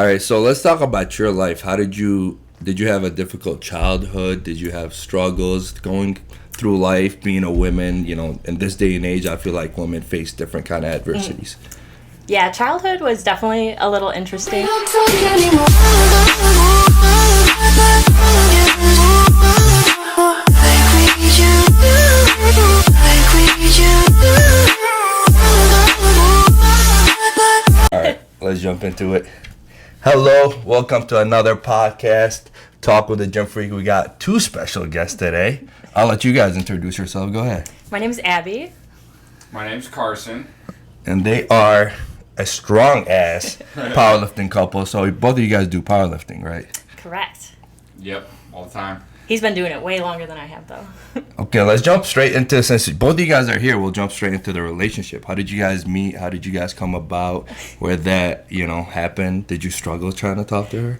All right, so let's talk about your life. Did you have a difficult childhood? Did you have struggles going through life, being a woman? In this day and age, I feel like women face different kind of adversities. Yeah, childhood was definitely a little interesting. All right, let's jump into it. Hello, welcome to another podcast, Talk with the Gym Freak. We got two special guests today. I'll let you guys introduce yourselves. Go ahead. My name's Abby. My name's Carson. And they are a strong-ass powerlifting couple. So both of you guys do powerlifting, right? Correct. Yep, all the time. He's been doing it way longer than I have, though. Okay, let's jump straight into, since both of you guys are here, we'll jump straight into the relationship. How did you guys meet? How did you guys come about? Where that, happened? Did you struggle trying to talk to her?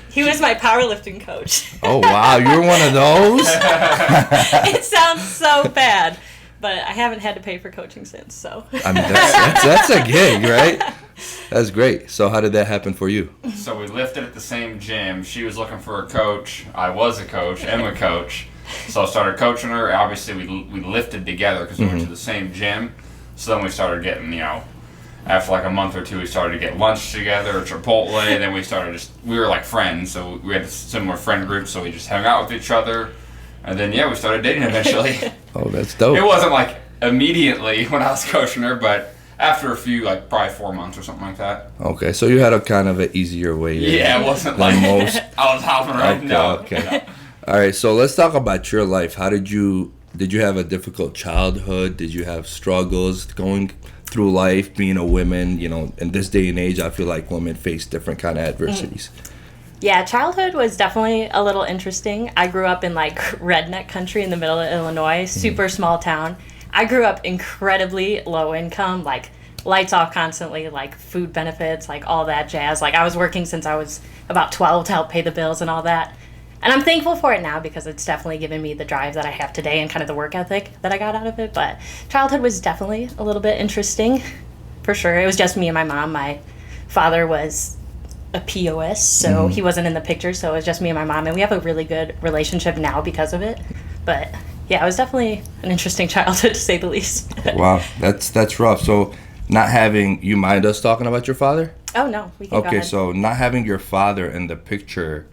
He was my powerlifting coach. Oh, wow, you were one of those? It sounds so bad, but I haven't had to pay for coaching since, so. I mean, that's a gig, right? That's great. So how did that happen for you? So we lifted at the same gym. She was looking for a coach. I was a coach. I'm a coach. So I started coaching her. Obviously, we lifted together because we went to the same gym. So then we started getting, after like a month or two, we started to get lunch together at Chipotle. Then we were like friends. So we had a similar friend group. So we just hung out with each other. And then, we started dating eventually. Oh, that's dope. It wasn't like immediately when I was coaching her, but after a few, probably 4 months or something like that. Okay, so you had a kind of an easier way. Yeah, it wasn't like most. I was hopping around. Okay. No. All right, so let's talk about your life. Did you have a difficult childhood? Did you have struggles going through life, being a woman? In this day and age, I feel like women face different kind of adversities. Yeah, childhood was definitely a little interesting. I grew up in redneck country in the middle of Illinois, super small town. I grew up incredibly low income, lights off constantly, food benefits, all that jazz. I was working since I was about 12 to help pay the bills and all that. And I'm thankful for it now because it's definitely given me the drive that I have today and kind of the work ethic that I got out of it. But childhood was definitely a little bit interesting, for sure. It was just me and my mom. My father was a POS, so he wasn't in the picture, so it was just me and my mom. And we have a really good relationship now because of it. But yeah, it was definitely an interesting childhood, to say the least. Wow, that's rough. So you mind us talking about your father? Oh, no, we can go ahead. So not having your father in the picture,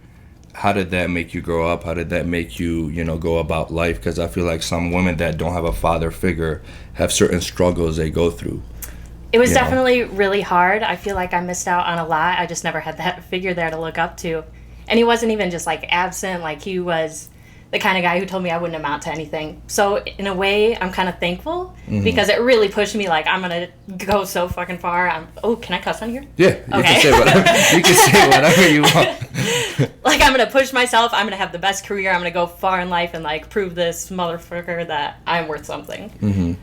how did that make you grow up? How did that make you, go about life? Because I feel like some women that don't have a father figure have certain struggles they go through. It was definitely really hard. I feel like I missed out on a lot. I just never had that figure there to look up to. And he wasn't even just absent. He was the kind of guy who told me I wouldn't amount to anything. So in a way, I'm kind of thankful because it really pushed me. I'm going to go so fucking far. Can I cuss on here? Yeah, you can say whatever. You can say whatever you want. I'm going to push myself. I'm going to have the best career. I'm going to go far in life and prove this motherfucker that I'm worth something.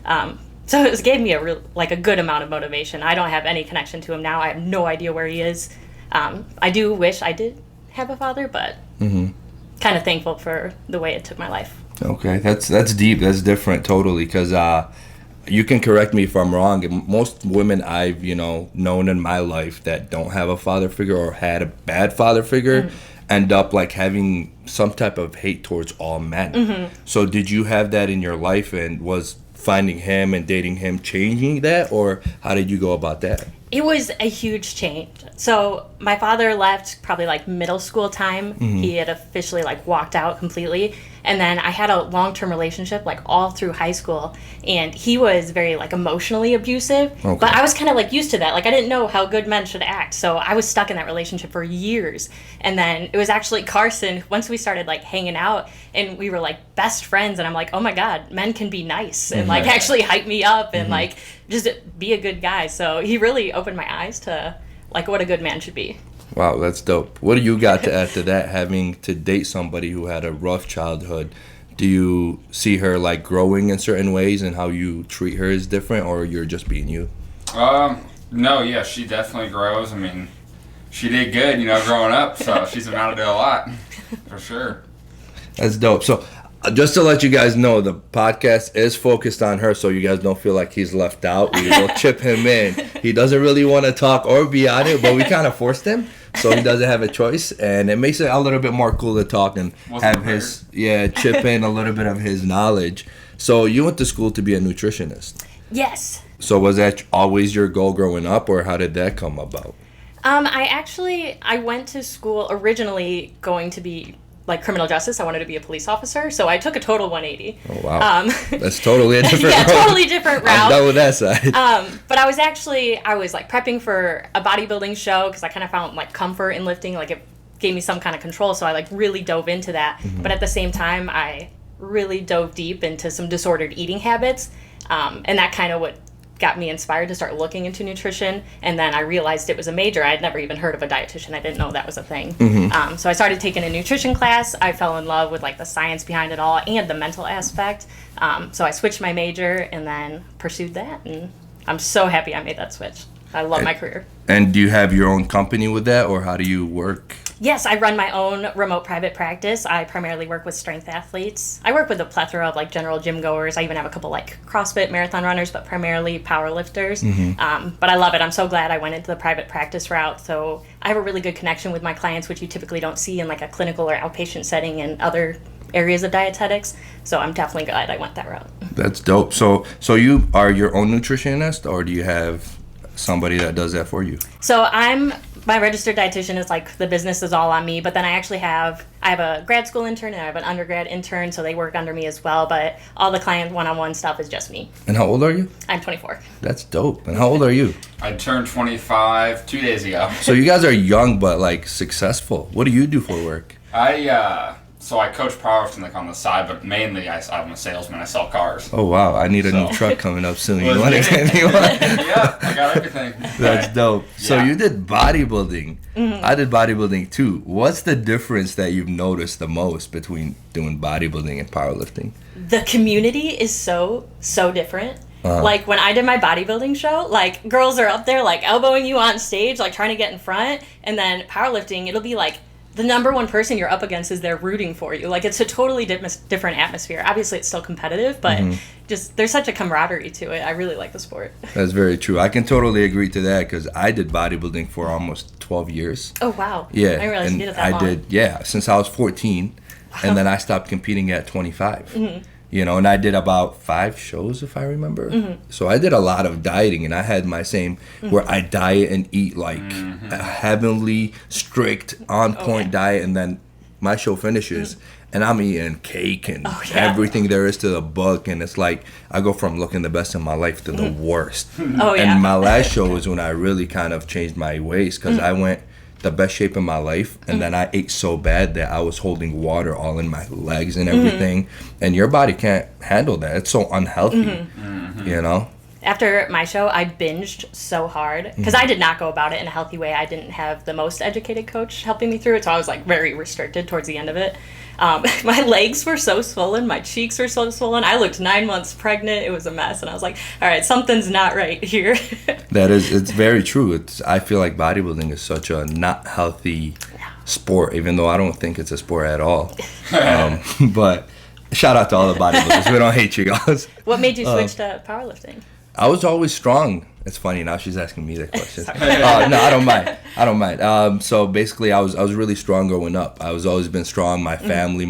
So it gave me a good amount of motivation. I don't have any connection to him now. I have no idea where he is. I do wish I did have a father, but kind of thankful for the way it took my life. Okay, that's deep. That's different totally, because you can correct me if I'm wrong. Most women I've known in my life that don't have a father figure or had a bad father figure end up having some type of hate towards all men. So did you have that in your life, and was finding him and dating him changing that, or how did you go about that? It was a huge change. So my father left probably middle school time. He had officially walked out completely. And then I had a long-term relationship all through high school, and he was very emotionally abusive. Okay. But I was kind of used to that. I didn't know how good men should act. So I was stuck in that relationship for years. And then it was actually Carson, once we started hanging out and we were best friends, and I'm oh my God, men can be nice and actually hype me up and just be a good guy. So he really opened my eyes to what a good man should be. Wow, that's dope. What do you got to add to that, having to date somebody who had a rough childhood? Do you see her growing in certain ways, and how you treat her is different, or you're just being you? No, yeah, she definitely grows. I mean, she did good, growing up, so she's amounted to a lot, for sure. That's dope. So Just to let you guys know, the podcast is focused on her, so you guys don't feel like he's left out. We will chip him in. He doesn't really want to talk or be on it, but we kind of forced him, so he doesn't have a choice, and it makes it a little bit more cool to talk and have his chip in a little bit of his knowledge. So you went to school to be a nutritionist. Yes. So was that always your goal growing up, or how did that come about? I went to school originally going to be like criminal justice. I wanted to be a police officer, so I took a total 180. Oh wow, that's totally a different route. Totally different route. I'm done with that side. But I was like prepping for a bodybuilding show because I kind of found like comfort in lifting, like it gave me some kind of control, so I like really dove into that. Mm-hmm. But at the same time, I really dove deep into some disordered eating habits, and that kind of what got me inspired to start looking into nutrition. And then I realized it was a major. I had never even heard of a dietitian. I didn't know that was a thing. Mm-hmm. So I started taking a nutrition class. I fell in love with like the science behind it all and the mental aspect. So I switched my major and then pursued that. And I'm so happy I made that switch. I love my career. And do you have your own company with that, or how do you work? Yes, I run my own remote private practice. I primarily work with strength athletes. I work with a plethora of like general gym goers. I even have a couple like CrossFit marathon runners, but primarily powerlifters. Mm-hmm. But I love it. I'm so glad I went into the private practice route. So I have a really good connection with my clients, which you typically don't see in like a clinical or outpatient setting in other areas of dietetics. So I'm definitely glad I went that route. That's dope. So you are your own nutritionist, or do you have somebody that does that for you? So my registered dietitian is like the business is all on me, but then I have a grad school intern and I have an undergrad intern, so they work under me as well, but all the client one-on-one stuff is just me. And how old are you? I'm 24. That's dope. And how old are you? I turned 25 2 days ago. So you guys are young but like successful. What do you do for work? So I coach powerlifting like on the side, but mainly I'm a salesman. I sell cars. Oh wow, I need a new truck coming up soon. You want it? Yeah, I got everything. That's dope. So you did bodybuilding. Mm-hmm. I did bodybuilding too. What's the difference that you've noticed the most between doing bodybuilding and powerlifting? The community is so different. Like when I did my bodybuilding show, like girls are up there like elbowing you on stage, like trying to get in front, and then powerlifting, it'll be like the number one person you're up against is there rooting for you. Like, it's a totally different atmosphere. Obviously, it's still competitive, but just there's such a camaraderie to it. I really like the sport. That's very true. I can totally agree to that because I did bodybuilding for almost 12 years. Oh, wow. Yeah. I didn't realize you did it that long. I did, since I was 14. Wow. And then I stopped competing at 25. Mm-hmm. You know, and I did about 5 shows, if I remember. Mm-hmm. So I did a lot of dieting, and I had my same where I diet and eat like a heavenly, strict, on-point diet, and then my show finishes, and I'm eating cake and everything there is to the book, and it's like I go from looking the best in my life to the worst. And my last show was when I really kind of changed my ways because I went the best shape in my life, and then I ate so bad that I was holding water all in my legs and everything, and your body can't handle that. It's so unhealthy, you know? After my show, I binged so hard because I did not go about it in a healthy way. I didn't have the most educated coach helping me through it, so I was like very restricted towards the end of it. My legs were so swollen, my cheeks were so swollen. I looked 9 months pregnant. It was a mess, and I was like, all right, something's not right here. It's very true. I feel like bodybuilding is such a not healthy sport, even though I don't think it's a sport at all. But shout out to all the bodybuilders. We don't hate you guys. What made you switch to powerlifting? I was always strong. It's funny, now she's asking me that question. No, I don't mind. So basically, I was really strong growing up. I was always been strong. My family,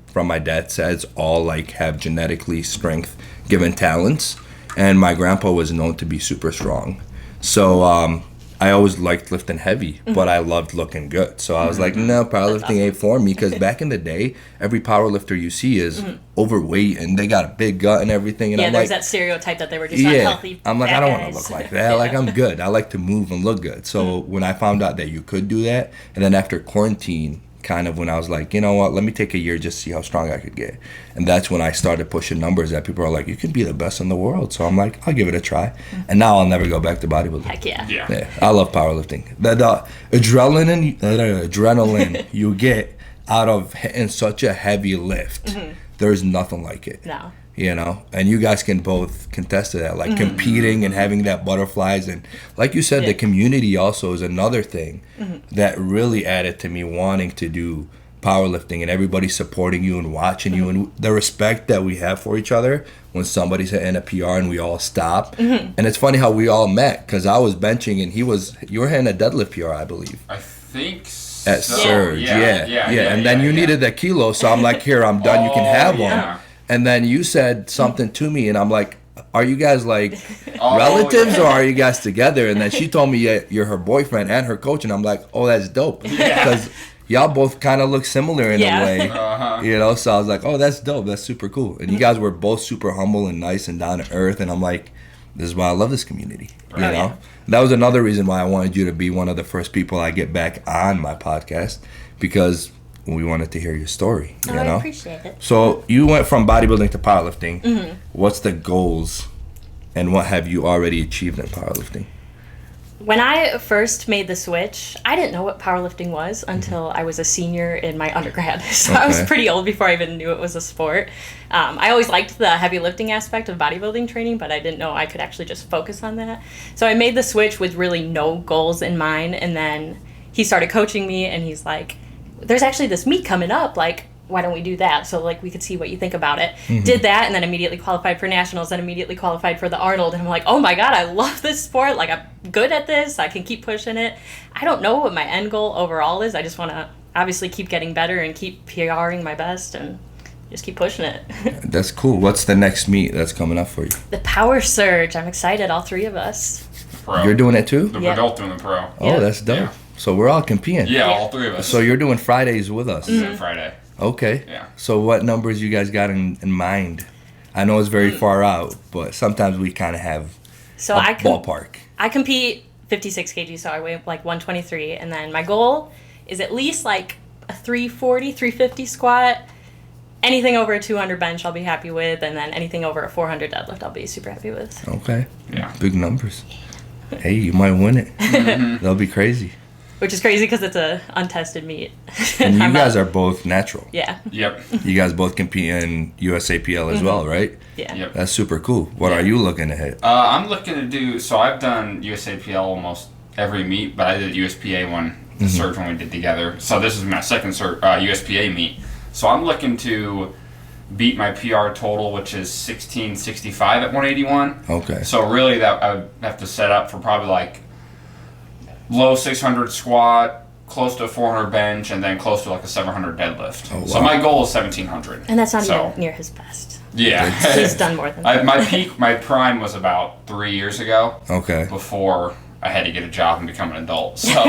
from my dad's sides, all have genetically strength given talents, and my grandpa was known to be super strong. So I always liked lifting heavy, but I loved looking good. So I was like, no, powerlifting ain't for me, because back in the day, every powerlifter you see is overweight and they got a big gut and everything. And yeah, I'm there's like, that stereotype that they were just unhealthy. I'm like, I don't want to look like that. Like, I'm good. I like to move and look good. So when I found out that you could do that, and then after quarantine, kind of when I was like, you know what, let me take a year just to see how strong I could get. And that's when I started pushing numbers that people are like, you can be the best in the world. So I'm like, I'll give it a try. And now I'll never go back to bodybuilding. Heck yeah. Yeah. I love powerlifting. The adrenaline you get out of hitting such a heavy lift, there's nothing like it. No. You know, and you guys can both contest to that, like competing and having that butterflies, and like you said, the community also is another thing that really added to me wanting to do powerlifting and everybody supporting you and watching you and the respect that we have for each other when somebody's hitting a PR and we all stop. And it's funny how we all met because I was benching and you were hitting a deadlift PR, I believe. I think At so. Surge, yeah. And then you needed that kilo, so I'm like, here, I'm done. You can have one. And then you said something to me, and I'm like, are you guys like relatives or are you guys together? And then she told me, yeah, you're her boyfriend and her coach, and I'm like, oh, that's dope because y'all both kind of look similar in a way, you know. So I was like, oh, that's dope. That's super cool. And you guys were both super humble and nice and down to earth, and I'm like, this is why I love this community, you know. Yeah. That was another reason why I wanted you to be one of the first people I get back on my podcast because we wanted to hear your story, you know? I appreciate it. So you went from bodybuilding to powerlifting. What's the goals and what have you already achieved in powerlifting? When I first made the switch, I didn't know what powerlifting was until I was a senior in my undergrad. So I was pretty old before I even knew it was a sport. I always liked the heavy lifting aspect of bodybuilding training, but I didn't know I could actually just focus on that. So I made the switch with really no goals in mind. And then he started coaching me and he's like, there's actually this meet coming up, like, why don't we do that? So, like, we could see what you think about it. Did that, and then immediately qualified for nationals, and immediately qualified for the Arnold. And I'm like, oh my God, I love this sport. Like, I'm good at this. I can keep pushing it. I don't know what my end goal overall is. I just want to obviously keep getting better and keep PRing my best and just keep pushing it. That's cool. What's the next meet that's coming up for you? The Power Surge. I'm excited, all three of us. Pro. You're doing it too? We're both doing the pro. Oh, that's dope. Yeah. So we're all competing. Yeah, all three of us. So you're doing Fridays with us. Friday. Okay. Yeah. So what numbers you guys got in mind? I know it's very far out, but sometimes we kind of have ballpark. I compete 56 kg, so I weigh like 123, and then my goal is at least like a 340, 350 squat. Anything over a 200 bench I'll be happy with, and then anything over a 400 deadlift I'll be super happy with. Okay. Yeah. Big numbers. Hey, you might win it. That'll be crazy. Which is crazy because it's a untested meet. And you guys are both natural. Yeah. Yep. You guys both compete in USAPL as well, right? Yeah. Yep. That's super cool. What are you looking to hit? I'm looking to do, so I've done USAPL almost every meet, but I did USPA one, the Surge one we did together. So this is my second USPA meet. So I'm looking to beat my PR total, which is 1665 at 181. Okay. So really that I would have to set up for probably like low 600 squat, close to a 400 bench, and then close to like a 700 deadlift. Oh, wow. So my goal is 1700. And that's not even near his best. Yeah. He's done more than that. My prime was about 3 years ago. Okay. Before I had to get a job and become an adult. So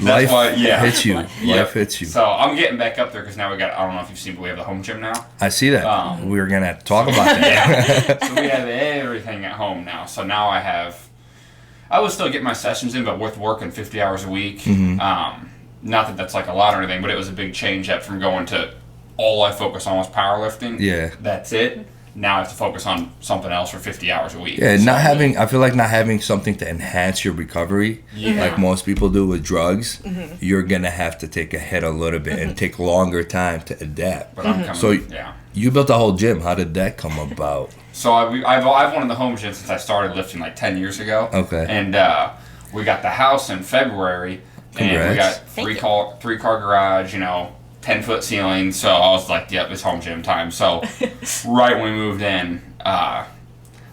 Life hits you. Life hits you. So I'm getting back up there because now I don't know if you've seen, but we have the home gym now. I see that. We were going to have to talk about that. So we have everything at home now. So now I would still get my sessions in, but with working 50 hours a week. Not that that's like a lot or anything, but it was a big change up from going to all I focus on was powerlifting. Yeah. That's it. Now I have to focus on something else for 50 hours a week. Yeah, I feel like not having something to enhance your recovery, like most people do with drugs, you're going to have to take a hit a little bit and take longer time to adapt. But I'm coming, you built a whole gym. How did that come about? So I've wanted the home gym since I started lifting like 10 years ago. Okay. And we got the house in February. Congrats. And we got three car garage, 10-foot ceiling. So I was like, yep, it's home gym time. So right when we moved in, my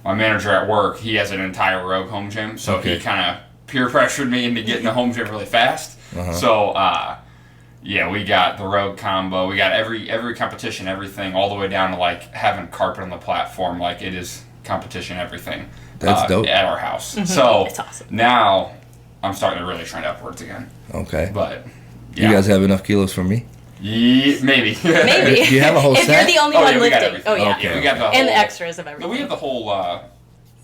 manager at work, he has an entire Rogue home gym. So he kind of peer pressured me into getting a home gym really fast. So we got the Rogue combo. We got every competition, everything, all the way down to like having carpet on the platform. Like it is competition, everything. That's dope. At our house. So it's awesome. now I'm starting to really trend upwards again. Okay. But you guys have enough kilos for me? Yeah, maybe. Maybe. Do you have a whole if set? you're the only one lifting. Oh yeah. Okay. We got the whole, and the extras of everything. No, we have the whole.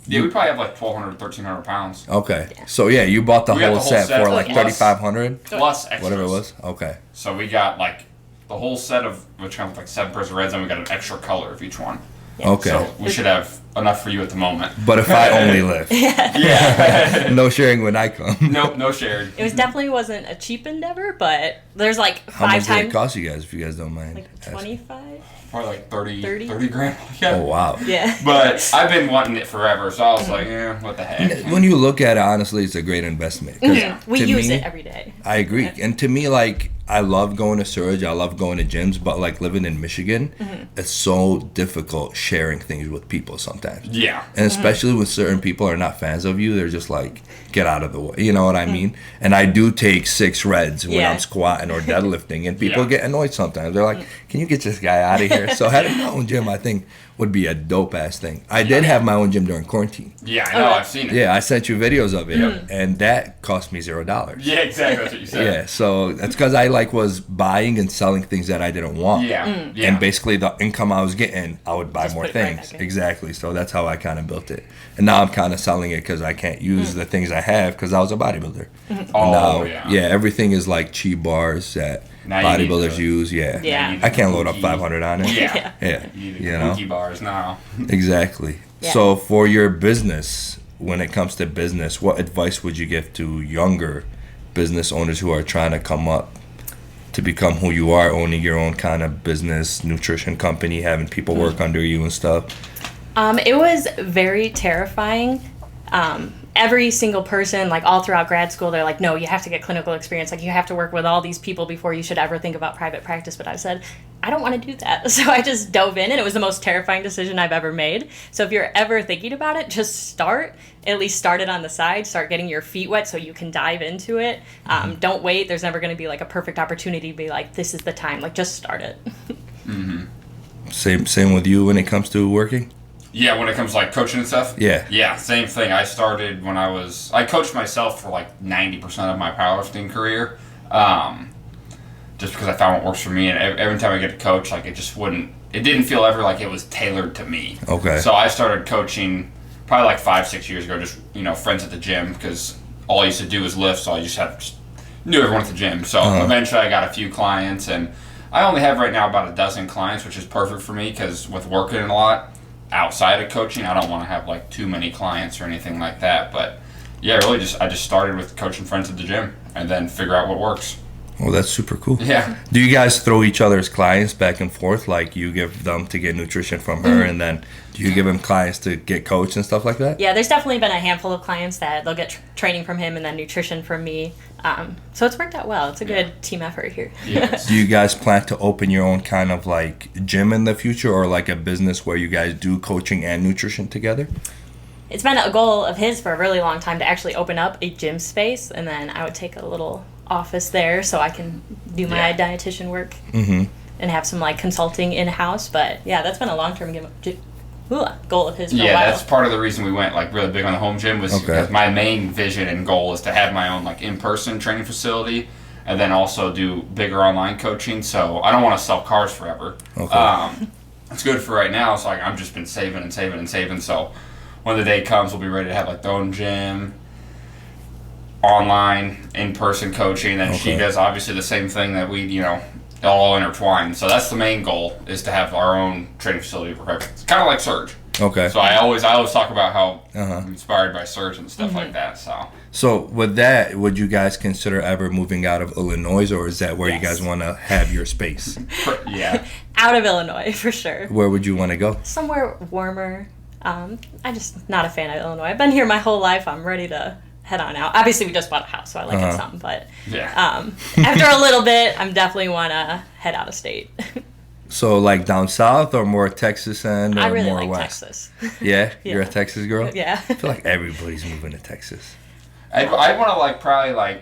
We probably have like 1,200, 1,300 pounds. Okay. So you bought the whole set for like 3,500? Plus extras. Whatever it was? Okay. So we got like the whole set of, which comes with like 7 pairs of reds, and we got an extra color of each one. Yeah. Okay. So we should have enough for you at the moment. But if I only lift. Yeah. No sharing when I come. Nope, no shared. It definitely wasn't a cheap endeavor, but there's like 5 How much times. did it cost you guys, if you guys don't mind? Like 25? Probably like 30 30? grand. Yeah. Oh, wow. Yeah. But I've been wanting it forever, so I was like, what the heck. When you look at it, honestly, it's a great investment. 'Cause We to use me, it every day. I agree. And to me, like, I love going to Surge, I love going to gyms, but like living in Michigan, it's so difficult sharing things with people sometimes. Yeah. And especially when certain people are not fans of you, they're just like, get out of the way. You know what I mean? And I do take 6 reds when I'm squatting or deadlifting, and people get annoyed sometimes. They're like, can you get this guy out of here? So having my own gym, I think, would be a dope ass thing. I did have my own gym during quarantine. Yeah, I know. I've seen it. Yeah, I sent you videos of it, and that cost me $0. Yeah, exactly. That's what you said. Yeah, so that's because I was buying and selling things that I didn't want. Yeah. And basically the income I was getting, I would buy Just more put it right things. back in. Exactly. So that's how I kind of built it. And now I'm kind of selling it because I can't use the things I have because I was a bodybuilder. Oh, Now, yeah. everything is like cheap bars that Now you need bodybuilders to- use. Yeah. Yeah. I can't load up Cookie. 500 on it. Yeah. Yeah. You need You the know? cookie bars now. Exactly. Yeah. So for your business, when it comes to business, what advice would you give to younger business owners who are trying to come up to become who you are, owning your own kind of business, nutrition company, having people work under you and stuff? It was very terrifying. Every single person, like all throughout grad school, they're like, no, you have to get clinical experience. Like you have to work with all these people before you should ever think about private practice. But I said, I don't want to do that. So I just dove in, and it was the most terrifying decision I've ever made. So if you're ever thinking about it, just start. At least start it on the side. Start getting your feet wet so you can dive into it. Don't wait. There's never going to be like a perfect opportunity to be like, this is the time. Like just start it. Same with you when it comes to working? Yeah, when it comes to like coaching and stuff. Yeah. Yeah, same thing. I started when I coached myself for like 90% of my powerlifting career, just because I found what works for me. And every time I get to coach, like it didn't feel ever like it was tailored to me. Okay. So I started coaching probably like 5-6 years ago, just friends at the gym, because all I used to do was lift, so I just knew everyone at the gym. So eventually I got a few clients, and I only have right now about a dozen clients, which is perfect for me because with working a lot outside of coaching, I don't want to have like too many clients or anything like that. But yeah, really I just started with coaching friends at the gym and then figure out what works. Well, that's super cool. Yeah. Do you guys throw each other's clients back and forth? Like you give them to get nutrition from her, and then do you give them clients to get coached and stuff like that? Yeah, there's definitely been a handful of clients that they'll get training from him and then nutrition from me. So it's worked out well. It's a good team effort here. Yes. Do you guys plan to open your own kind of like gym in the future, or like a business where you guys do coaching and nutrition together? It's been a goal of his for a really long time to actually open up a gym space, and then I would take a little office there so I can do my dietitian work and have some like consulting in-house. But yeah, that's been a long-term goal of his for a while. Yeah, that's part of the reason we went like really big on the home gym was because my main vision and goal is to have my own like in-person training facility and then also do bigger online coaching. So I don't want to sell cars forever. Okay. It's good for right now. So like I've just been saving and saving and saving. So when the day comes, we'll be ready to have like their own gym, online, in-person coaching. And she does obviously the same thing that we, all intertwined. So that's the main goal, is to have our own training facility for private. It's kind of like Surge. Okay. So I always talk about how I'm inspired by Surge and stuff like that. So with that, would you guys consider ever moving out of Illinois, or is that where you guys want to have your space? Yeah. Out of Illinois, for sure. Where would you want to go? Somewhere warmer. I'm just not a fan of Illinois. I've been here my whole life. I'm ready to head on out. Obviously, we just bought a house, so I like it some. But after a little bit, I'm definitely want to head out of state. So like down south, or more Texas end, or I really more like west? Texas. Yeah? You're a Texas girl? Yeah. I feel like everybody's moving to Texas. I want to probably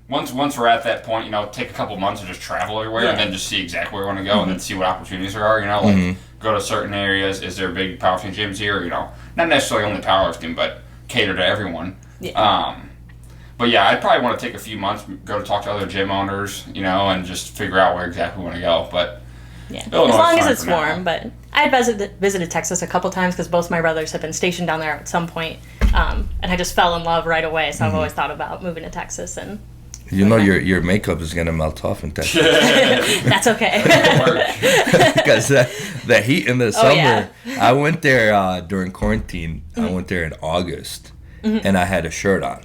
once we're at that point, take a couple months and just travel everywhere and then just see exactly where we want to go and then see what opportunities there are. Go to certain areas. Is there big powerlifting gyms here? Not necessarily only powerlifting, but cater to everyone. Yeah. But yeah, I'd probably want to take a few months, go to talk to other gym owners, and just figure out where exactly we want to go. But yeah, Illinois as long as fine it's for now. warm. But I had visited Texas a couple times because both my brothers have been stationed down there at some point, and I just fell in love right away. So I've always thought about moving to Texas, and your makeup is gonna melt off in Texas. that's okay. Because the heat in the summer. yeah. I went there during quarantine. I went there in August, and I had a shirt on.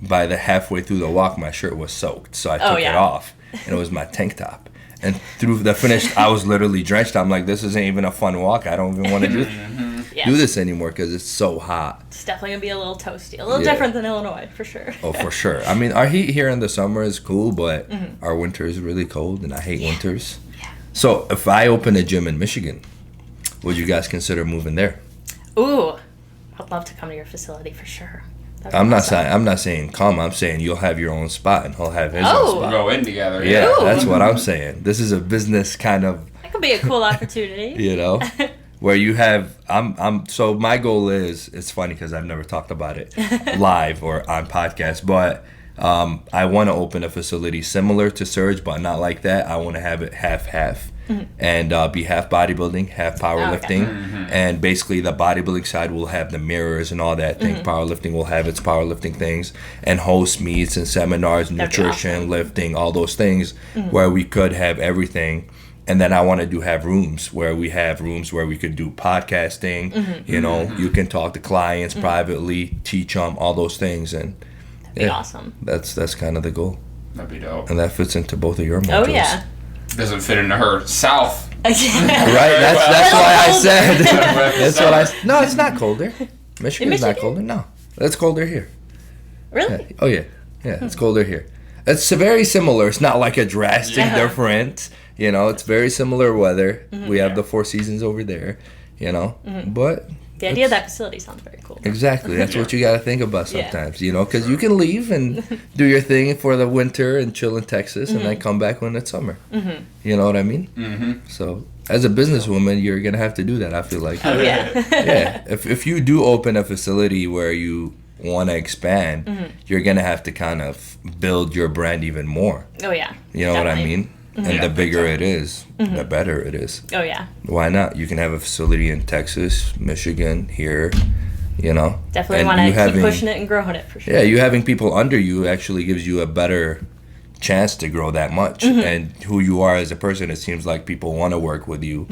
By the halfway through the walk, my shirt was soaked, so I took it off, and it was my tank top. And through the finish, I was literally drenched. I'm like, this isn't even a fun walk. I don't even want to do this. do this anymore because it's so hot. It's definitely going to be a little toasty. A little different than Illinois, for sure. Oh, for sure. I mean, our heat here in the summer is cool, but our winter is really cold, and I hate winters. Yeah. So if I open a gym in Michigan, would you guys consider moving there? Ooh, I'd love to come to your facility for sure. I'm not saying come. I'm saying you'll have your own spot and he'll have his own spot. We'll go in together. Yeah, Ooh. that's what I'm saying. This is a business kind of, That could be a cool opportunity. you know, where you have. So my goal is. It's funny because I've never talked about it live or on podcast, but I want to open a facility similar to Surge, but not like that. I want to have it half. And be half bodybuilding, half powerlifting, and basically the bodybuilding side will have the mirrors and all that thing. Powerlifting will have its powerlifting things and host meets and seminars, nutrition, lifting, all those things where we could have everything. And then I want to have rooms where we could do podcasting. You know, you can talk to clients privately, teach them all those things, and That'd be awesome. That's kind of the goal. That'd be dope. And that fits into both of your modules. Oh yeah. Doesn't fit into her south. Right, that's why I said. That's what I. No, it's not colder. Michigan's not colder. No, it's colder here. Really? Yeah. Oh yeah, it's colder here. It's very similar. It's not like a drastic difference. You know, it's very similar weather. We have the 4 seasons over there. You know, but the idea of that facility sounds very cool. Exactly. That's what you got to think about sometimes. You know, because you can leave and do your thing for the winter and chill in Texas, and then come back when it's summer. You know what I mean? So as a businesswoman, you're gonna have to do that. I feel like. Oh yeah. Yeah. If you do open a facility where you want to expand, you're gonna have to kind of build your brand even more. Oh yeah. You know what I mean? And Yeah, the bigger it is, the better it is. Oh yeah. Why not? You can have a facility in Texas, Michigan, here, you know. Definitely want to keep pushing it and growing it for sure. Yeah, you having people under you actually gives you a better chance to grow that much. And who you are as a person, it seems like people want to work with you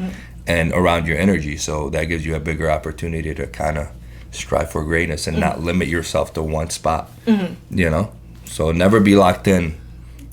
and around your energy. So that gives you a bigger opportunity to kind of strive for greatness and not limit yourself to one spot, you know. So never be locked in.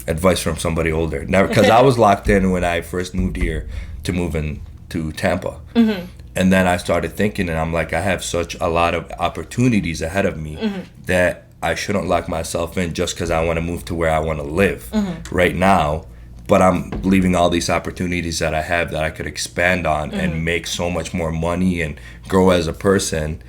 Advice from somebody older. Never, because I was locked in when I first moved here to move into Tampa. And then I started thinking, and I'm like, I have such a lot of opportunities ahead of me that I shouldn't lock myself in just because I want to move to where I want to live right now. But I'm leaving all these opportunities that I have that I could expand on and make so much more money and grow as a person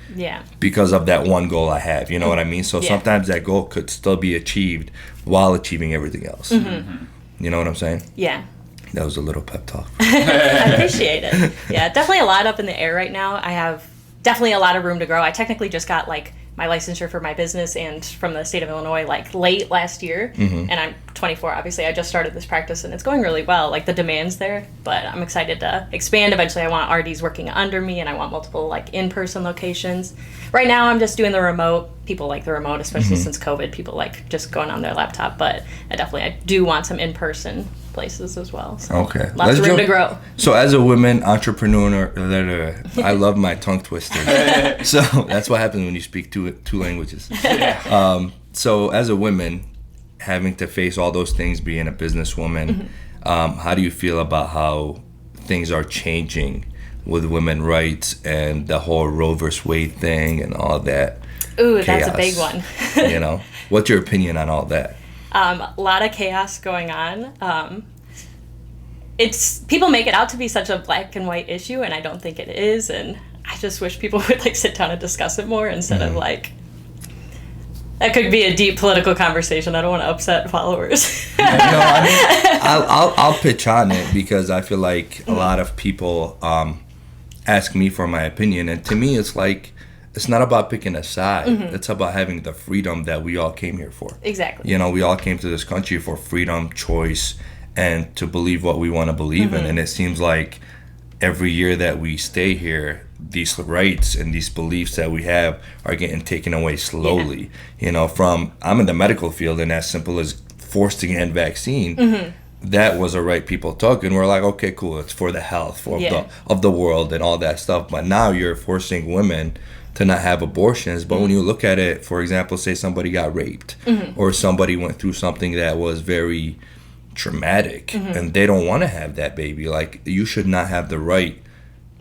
because of that one goal I have. You know what I mean? So sometimes that goal could still be achieved while achieving everything else. You know what I'm saying? Yeah. That was a little pep talk. I appreciate it. Yeah, definitely a lot up in the air right now. I have definitely a lot of room to grow. I technically just got like my licensure for my business and from the state of Illinois like late last year, and I'm 24. Obviously I just started this practice and it's going really well. Like the demand's there, but I'm excited to expand. Eventually I want RDs working under me and I want multiple like in-person locations. Right now I'm just doing the remote. People like the remote, especially since COVID. People like just going on their laptop, but I do want some in-person places as well. So Okay. Lots of room to grow. So as a woman entrepreneur, I love my tongue twister. So that's what happens when you speak two languages. So as a woman, having to face all those things, being a businesswoman, how do you feel about how things are changing with women's rights and the whole Roe vs. Wade thing and all that? Ooh, chaos, that's a big one. You know, what's your opinion on all that? A lot of chaos going on. It's people make it out to be such a black and white issue, and I don't think it is. And I just wish people would like sit down and discuss it more instead of like. That could be a deep political conversation. I don't want to upset followers. No, I mean, I'll pitch on it because I feel like a lot of people ask me for my opinion, and to me, it's like. It's not about picking a side. It's about having the freedom that we all came here for. Exactly. You know, we all came to this country for freedom, choice, and to believe what we want to believe in. And it seems like every year that we stay here, these rights and these beliefs that we have are getting taken away slowly. You know, I'm in the medical field, and as simple as forced to get a vaccine, that was a right people took, and we're like, okay, cool, it's for the health of the world and all that stuff. But now you're forcing women to not have abortions. But when you look at it, for example, say somebody got raped or somebody went through something that was very traumatic and they don't want to have that baby. Like, you should not have the right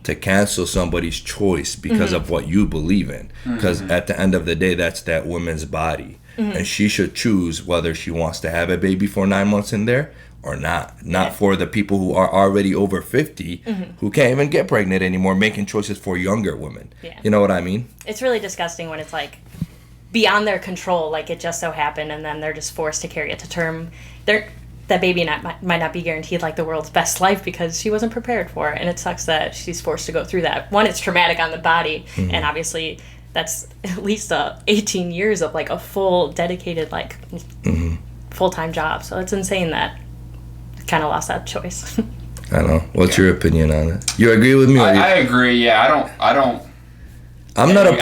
to cancel somebody's choice because of what you believe in. Because at the end of the day, that's that woman's body. And she should choose whether she wants to have a baby for 9 months in there or not. Not for the people who are already over 50 who can't even get pregnant anymore, making choices for younger women. Yeah. You know what I mean? It's really disgusting when it's like beyond their control, like it just so happened, and then they're just forced to carry it to term. That baby might not be guaranteed like the world's best life because she wasn't prepared for it, and it sucks that she's forced to go through that. One, it's traumatic on the body, and obviously that's at least 18 years of like a full dedicated like full-time job. So it's insane that kind of lost that choice. I don't know. What's your opinion on it? You agree with me? I agree. Yeah, I don't. I'm not a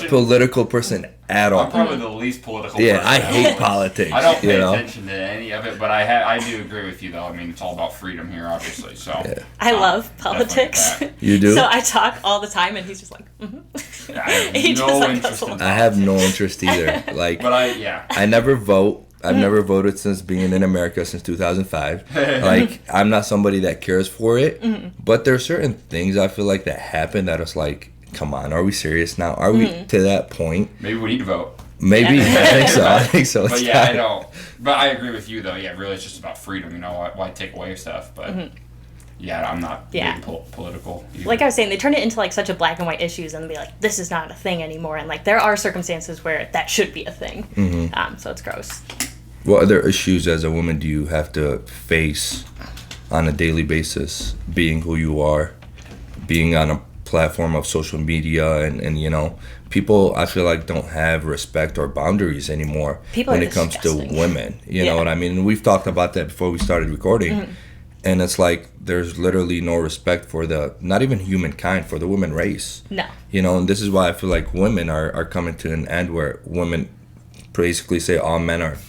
political person at all. I'm probably the least political Yeah, person. I hate politics. I don't pay attention to any of it, but I do agree with you, though. I mean, it's all about freedom here, obviously. So I love politics. You do? So I talk all the time, and he's just like, I have no interest in politics. I have no interest either. Like, but I never vote. I've never voted since being in America since 2005. Like, I'm not somebody that cares for it. But there are certain things I feel like that happen that it's like, come on, are we serious now? Are we to that point? Maybe we need to vote. Maybe. I think so. But yeah, I don't. But I agree with you, though. Yeah, really, it's just about freedom. You know, why take away stuff? But yeah, I'm not really political either. Like I was saying, they turn it into like such a black and white issues and be like, this is not a thing anymore. And like there are circumstances where that should be a thing. So it's gross. What other issues as a woman do you have to face on a daily basis, being who you are, being on a platform of social media, and you know, people I feel like don't have respect or boundaries anymore when it comes to women. You know what I mean? And we've talked about that before we started recording. And it's like there's literally no respect for not even humankind, for the woman race. No. You know, and this is why I feel like women are coming to an end where women basically say all men are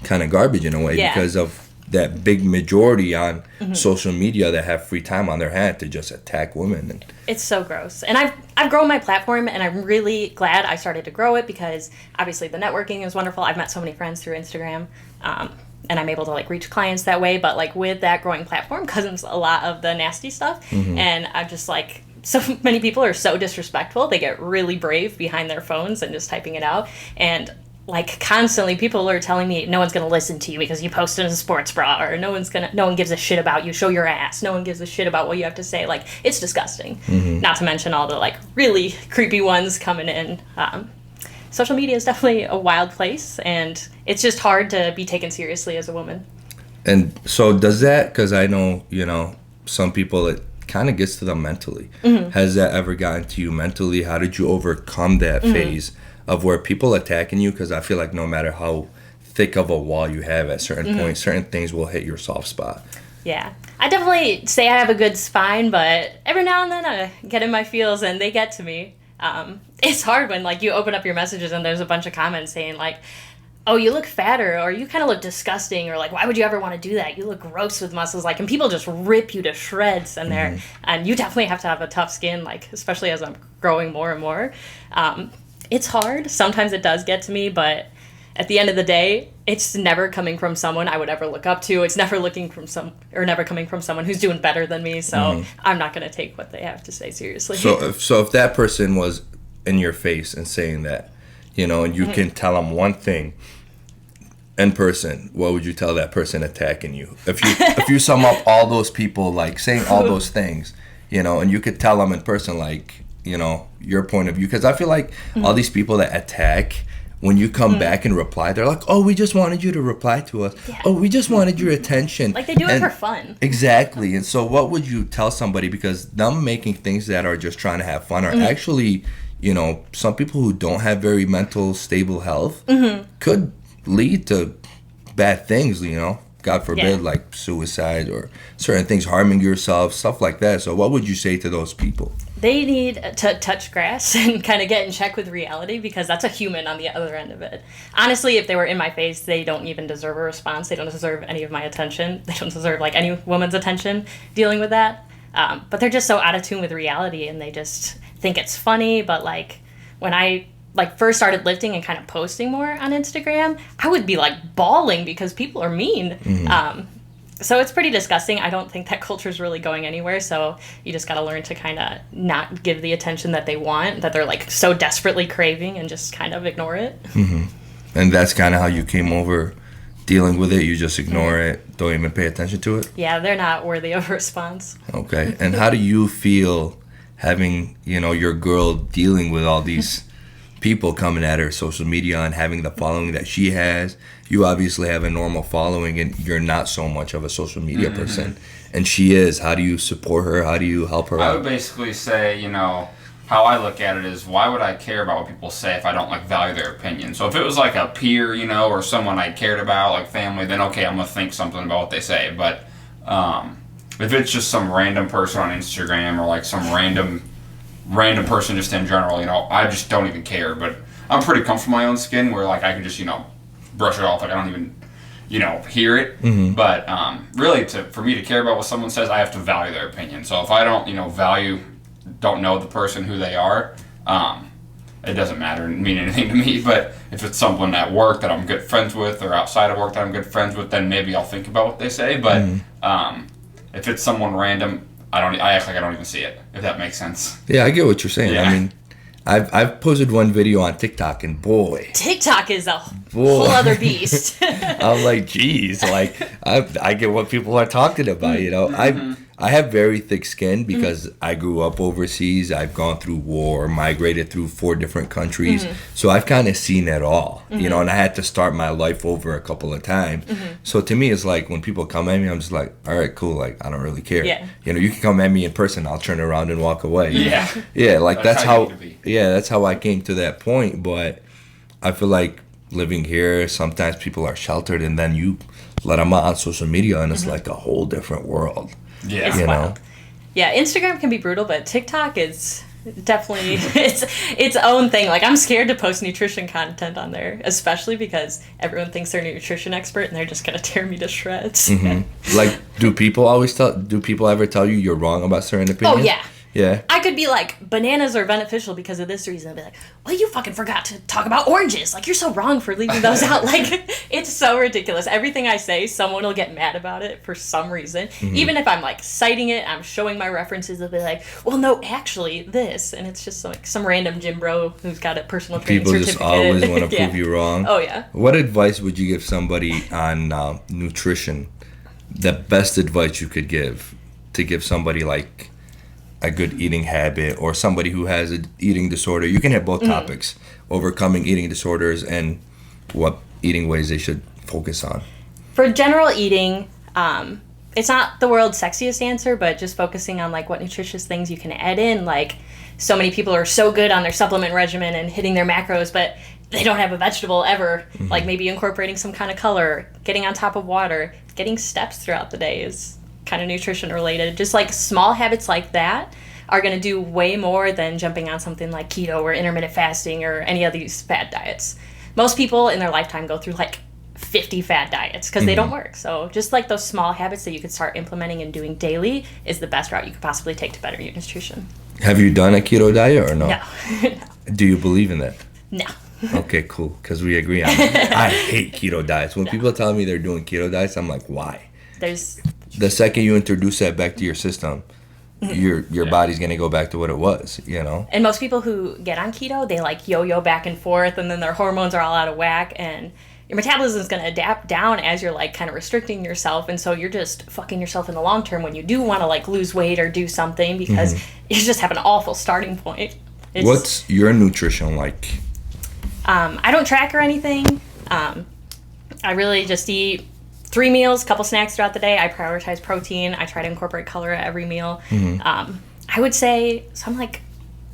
kind of garbage in a way because of that big majority on social media that have free time on their hand to just attack women. And it's so gross. And I've grown my platform, and I'm really glad I started to grow it because obviously the networking is wonderful. I've met so many friends through Instagram, and I'm able to like reach clients that way. But like with that growing platform comes a lot of the nasty stuff, and I'm just like, so many people are so disrespectful. They get really brave behind their phones and just typing it out. And like constantly people are telling me no one's going to listen to you because you posted in a sports bra, or no one gives a shit about you, show your ass, no one gives a shit about what you have to say. Like, it's disgusting. Not to mention all the like really creepy ones coming in. Social media is definitely a wild place, and it's just hard to be taken seriously as a woman. And so does that, because I know, you know, some people it kind of gets to them mentally. Has that ever gotten to you mentally? How did you overcome that phase of where people attacking you? Because I feel like no matter how thick of a wall you have at certain points, certain things will hit your soft spot. Yeah. I definitely say I have a good spine, but every now and then I get in my feels and they get to me. It's hard when like you open up your messages and there's a bunch of comments saying like, oh, you look fatter, or you kind of look disgusting, or like, why would you ever want to do that? You look gross with muscles, like, and people just rip you to shreds in there. And you definitely have to have a tough skin, like, especially as I'm growing more and more. It's hard. Sometimes it does get to me, but at the end of the day, it's never coming from someone I would ever look up to. It's never never coming from someone who's doing better than me. So I'm not going to take what they have to say seriously. So if that person was in your face and saying that, you know, and you can tell them one thing in person, what would you tell that person attacking you? If you sum up all those people like saying all those things, you know, and you could tell them in person, like, you know, your point of view, because I feel like all these people that attack, when you come back and reply, they're like, oh, we just wanted you to reply to us. Yeah. Oh, we just wanted your attention. Like, they do it for fun. Exactly. And so what would you tell somebody? Because them making things that are just trying to have fun are actually, you know, some people who don't have very mental stable health could lead to bad things, you know, God forbid, like suicide or certain things, harming yourself, stuff like that. So what would you say to those people? They need to touch grass and kind of get in check with reality, because that's a human on the other end of it. Honestly, if they were in my face, they don't even deserve a response. They don't deserve any of my attention. They don't deserve like any woman's attention dealing with that. But they're just so out of tune with reality, and they just think it's funny. But like when I like first started lifting and kind of posting more on Instagram, I would be like bawling because people are mean. So it's pretty disgusting. I don't think that culture is really going anywhere. So you just got to learn to kind of not give the attention that they want, that they're like so desperately craving, and just kind of ignore it. Mm-hmm. And that's kind of how you came over dealing with it. You just ignore it, don't even pay attention to it. Yeah, they're not worthy of a response. Okay. And how do you feel having, you know, your girl dealing with all these people coming at her social media and having the following that she has? You obviously have a normal following and you're not so much of a social media person, and she is. How do you support her? How do you help her out? I would basically say, you know, how I look at it is, why would I care about what people say if I don't like value their opinion? So if it was like a peer, you know, or someone I cared about, like family, then okay, I'm gonna think something about what they say. But if it's just some random person on Instagram, or like some random person just in general, you know, I just don't even care. But I'm pretty comfortable in my own skin, where like I can just, you know, brush it off, like I don't even, you know, hear it. But really, for me to care about what someone says, I have to value their opinion. So if I don't, you know, don't know the person, who they are, it doesn't matter and mean anything to me. But if it's someone at work that I'm good friends with, or outside of work that I'm good friends with, then maybe I'll think about what they say. But if it's someone random, I act like I don't even see it, if that makes sense. Yeah, I get what you're saying. Yeah. I mean, I've posted one video on TikTok, and boy, TikTok is a whole other beast. I'm like, geez, like I get what people are talking about, you know. I have very thick skin because I grew up overseas. I've gone through war, migrated through 4 different countries. So I've kind of seen it all, you know, and I had to start my life over a couple of times. So to me, it's like when people come at me, I'm just like, all right, cool. Like, I don't really care. Yeah. You know, you can come at me in person, I'll turn around and walk away. Yeah. Yeah, like that's how you how, need to be. yeah, that's how I came to that point. But I feel like living here, sometimes people are sheltered, and then you let them out on social media, and it's like a whole different world. Yeah. It's You know? wild. Yeah, Instagram can be brutal, but TikTok is definitely its own thing. Like, I'm scared to post nutrition content on there, especially because everyone thinks they're a nutrition expert and they're just gonna tear me to shreds. Like, do people ever tell you you're wrong about certain opinions? Oh yeah. Yeah. I could be like, bananas are beneficial because of this reason. I'd be like, well, you fucking forgot to talk about oranges. Like, you're so wrong for leaving those out. Like, it's so ridiculous. Everything I say, someone will get mad about it for some reason. Even if I'm, like, citing it, I'm showing my references, they'll be like, well, no, actually, this. And it's just, like, some random gym bro who's got a personal training People certificate. just always want to Yeah. prove you wrong. Oh, yeah. What advice would you give somebody on nutrition? The best advice you could give to give somebody, like, a good eating habit, or somebody who has an eating disorder? You can have both topics, overcoming eating disorders and what eating ways they should focus on. For general eating, it's not the world's sexiest answer, but just focusing on like what nutritious things you can add in. Like, so many people are so good on their supplement regimen and hitting their macros, but they don't have a vegetable ever. Like, maybe incorporating some kind of color, getting on top of water, getting steps throughout the day is kind of nutrition related. Just like small habits like that are going to do way more than jumping on something like keto or intermittent fasting or any of these fad diets. Most people in their lifetime go through like 50 fad diets because they don't work. So just like those small habits that you could start implementing and doing daily is the best route you could possibly take to better your nutrition. Have you done a keto diet or no? No. Do you believe in that? No. Okay, cool, because we agree on it. I hate keto diets. When people tell me they're doing keto diets, I'm like, why? The second you introduce that back to your system, your body's gonna go back to what it was, you know. And most people who get on keto, they like yo-yo back and forth, and then their hormones are all out of whack, and your metabolism is going to adapt down as you're like kind of restricting yourself, and so you're just fucking yourself in the long term when you do want to like lose weight or do something, because you just have an awful starting point. What's your nutrition like? I don't track or anything. I really just eat 3 meals, couple snacks throughout the day. I prioritize protein. I try to incorporate color at every meal. I would say, so I'm like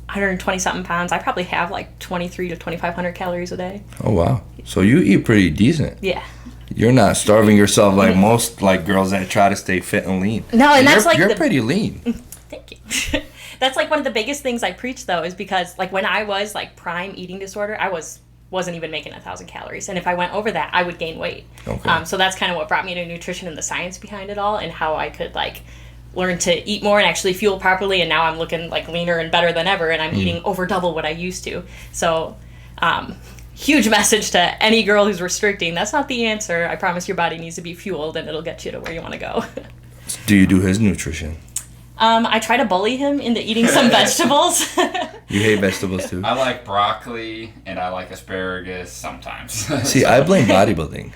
120 something pounds. I probably have like 23 to 2,500 calories a day. Oh wow! So you eat pretty decent. Yeah. You're not starving yourself like most like girls that try to stay fit and lean. No, and that's like you're pretty lean. Thank you. That's like one of the biggest things I preach though, is because like when I was like prime eating disorder, I wasn't even making 1,000 calories, and if I went over that, I would gain weight. Okay. So that's kind of what brought me to nutrition and the science behind it all, and how I could like learn to eat more and actually fuel properly, and now I'm looking like leaner and better than ever, and I'm eating over double what I used to. So huge message to any girl who's restricting. That's not the answer. I promise your body needs to be fueled, and it'll get you to where you want to go. Do you do his nutrition? I try to bully him into eating some vegetables. You hate vegetables too? I like broccoli and I like asparagus sometimes. See, I blame bodybuilding.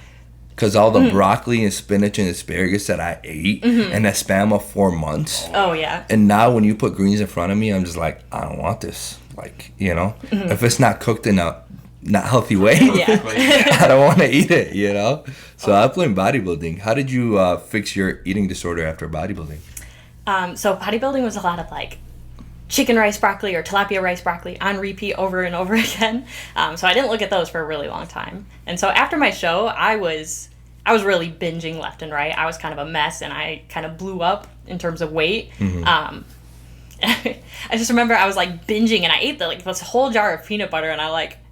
Because all the broccoli and spinach and asparagus that I ate in a span of 4 months. Oh, yeah. And now when you put greens in front of me, I'm just like, I don't want this. Like, you know? If it's not cooked in a not healthy way, I don't want to eat it, you know? So I blame bodybuilding. How did you fix your eating disorder after bodybuilding? So bodybuilding was a lot of like chicken rice broccoli or tilapia rice broccoli on repeat over and over again. So I didn't look at those for a really long time. And so after my show, I was really binging left and right. I was kind of a mess, and I kind of blew up in terms of weight. I just remember I was like binging, and I ate this whole jar of peanut butter, and I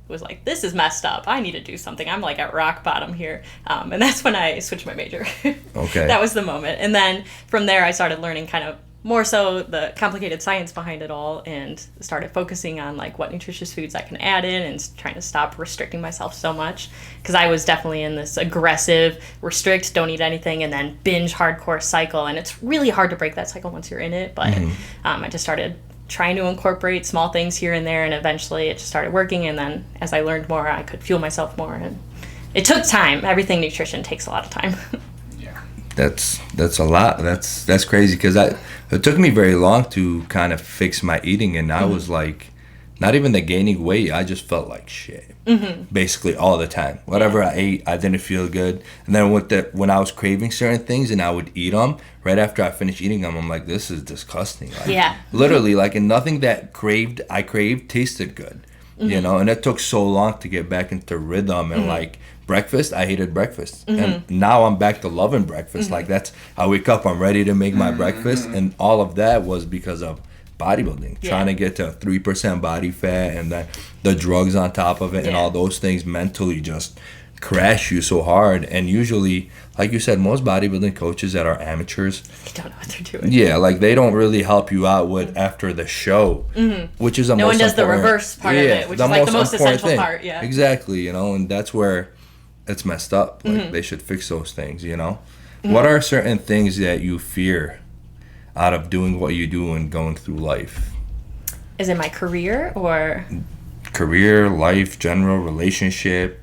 was like, this is messed up. I need to do something. I'm like at rock bottom here. And that's when I switched my major. Okay. That was the moment. And then from there, I started learning kind of more so the complicated science behind it all, and started focusing on like what nutritious foods I can add in, and trying to stop restricting myself so much, because I was definitely in this aggressive restrict, don't eat anything, and then binge hardcore cycle, and it's really hard to break that cycle once you're in it. But I just started trying to incorporate small things here and there, and eventually it just started working. And then as I learned more, I could fuel myself more, and it took time. Everything nutrition takes a lot of time. That's a lot. That's crazy, because it took me very long to kind of fix my eating, and I was like, not even the gaining weight, I just felt like shit, basically all the time. Whatever I ate, I didn't feel good. And then when I was craving certain things and I would eat them, right after I finished eating them, I'm like, this is disgusting. Like, literally, like, and nothing that I craved tasted good, you know. And it took so long to get back into rhythm, and like breakfast, I hated breakfast, and now I'm back to loving breakfast. Like, I wake up, I'm ready to make my breakfast, and all of that was because of bodybuilding, trying to get to 3% body fat, and then the drugs on top of it, and all those things mentally just crash you so hard. And usually, like you said, most bodybuilding coaches that are amateurs, they don't know what they're doing. Yeah, like they don't really help you out with after the show, which is no one does the reverse part of it, which is like the most essential part. Yeah, exactly. You know, and that's where it's messed up. Like they should fix those things. You know, what are certain things that you fear out of doing what you do and going through life? Is it my career or career, life, general, relationship?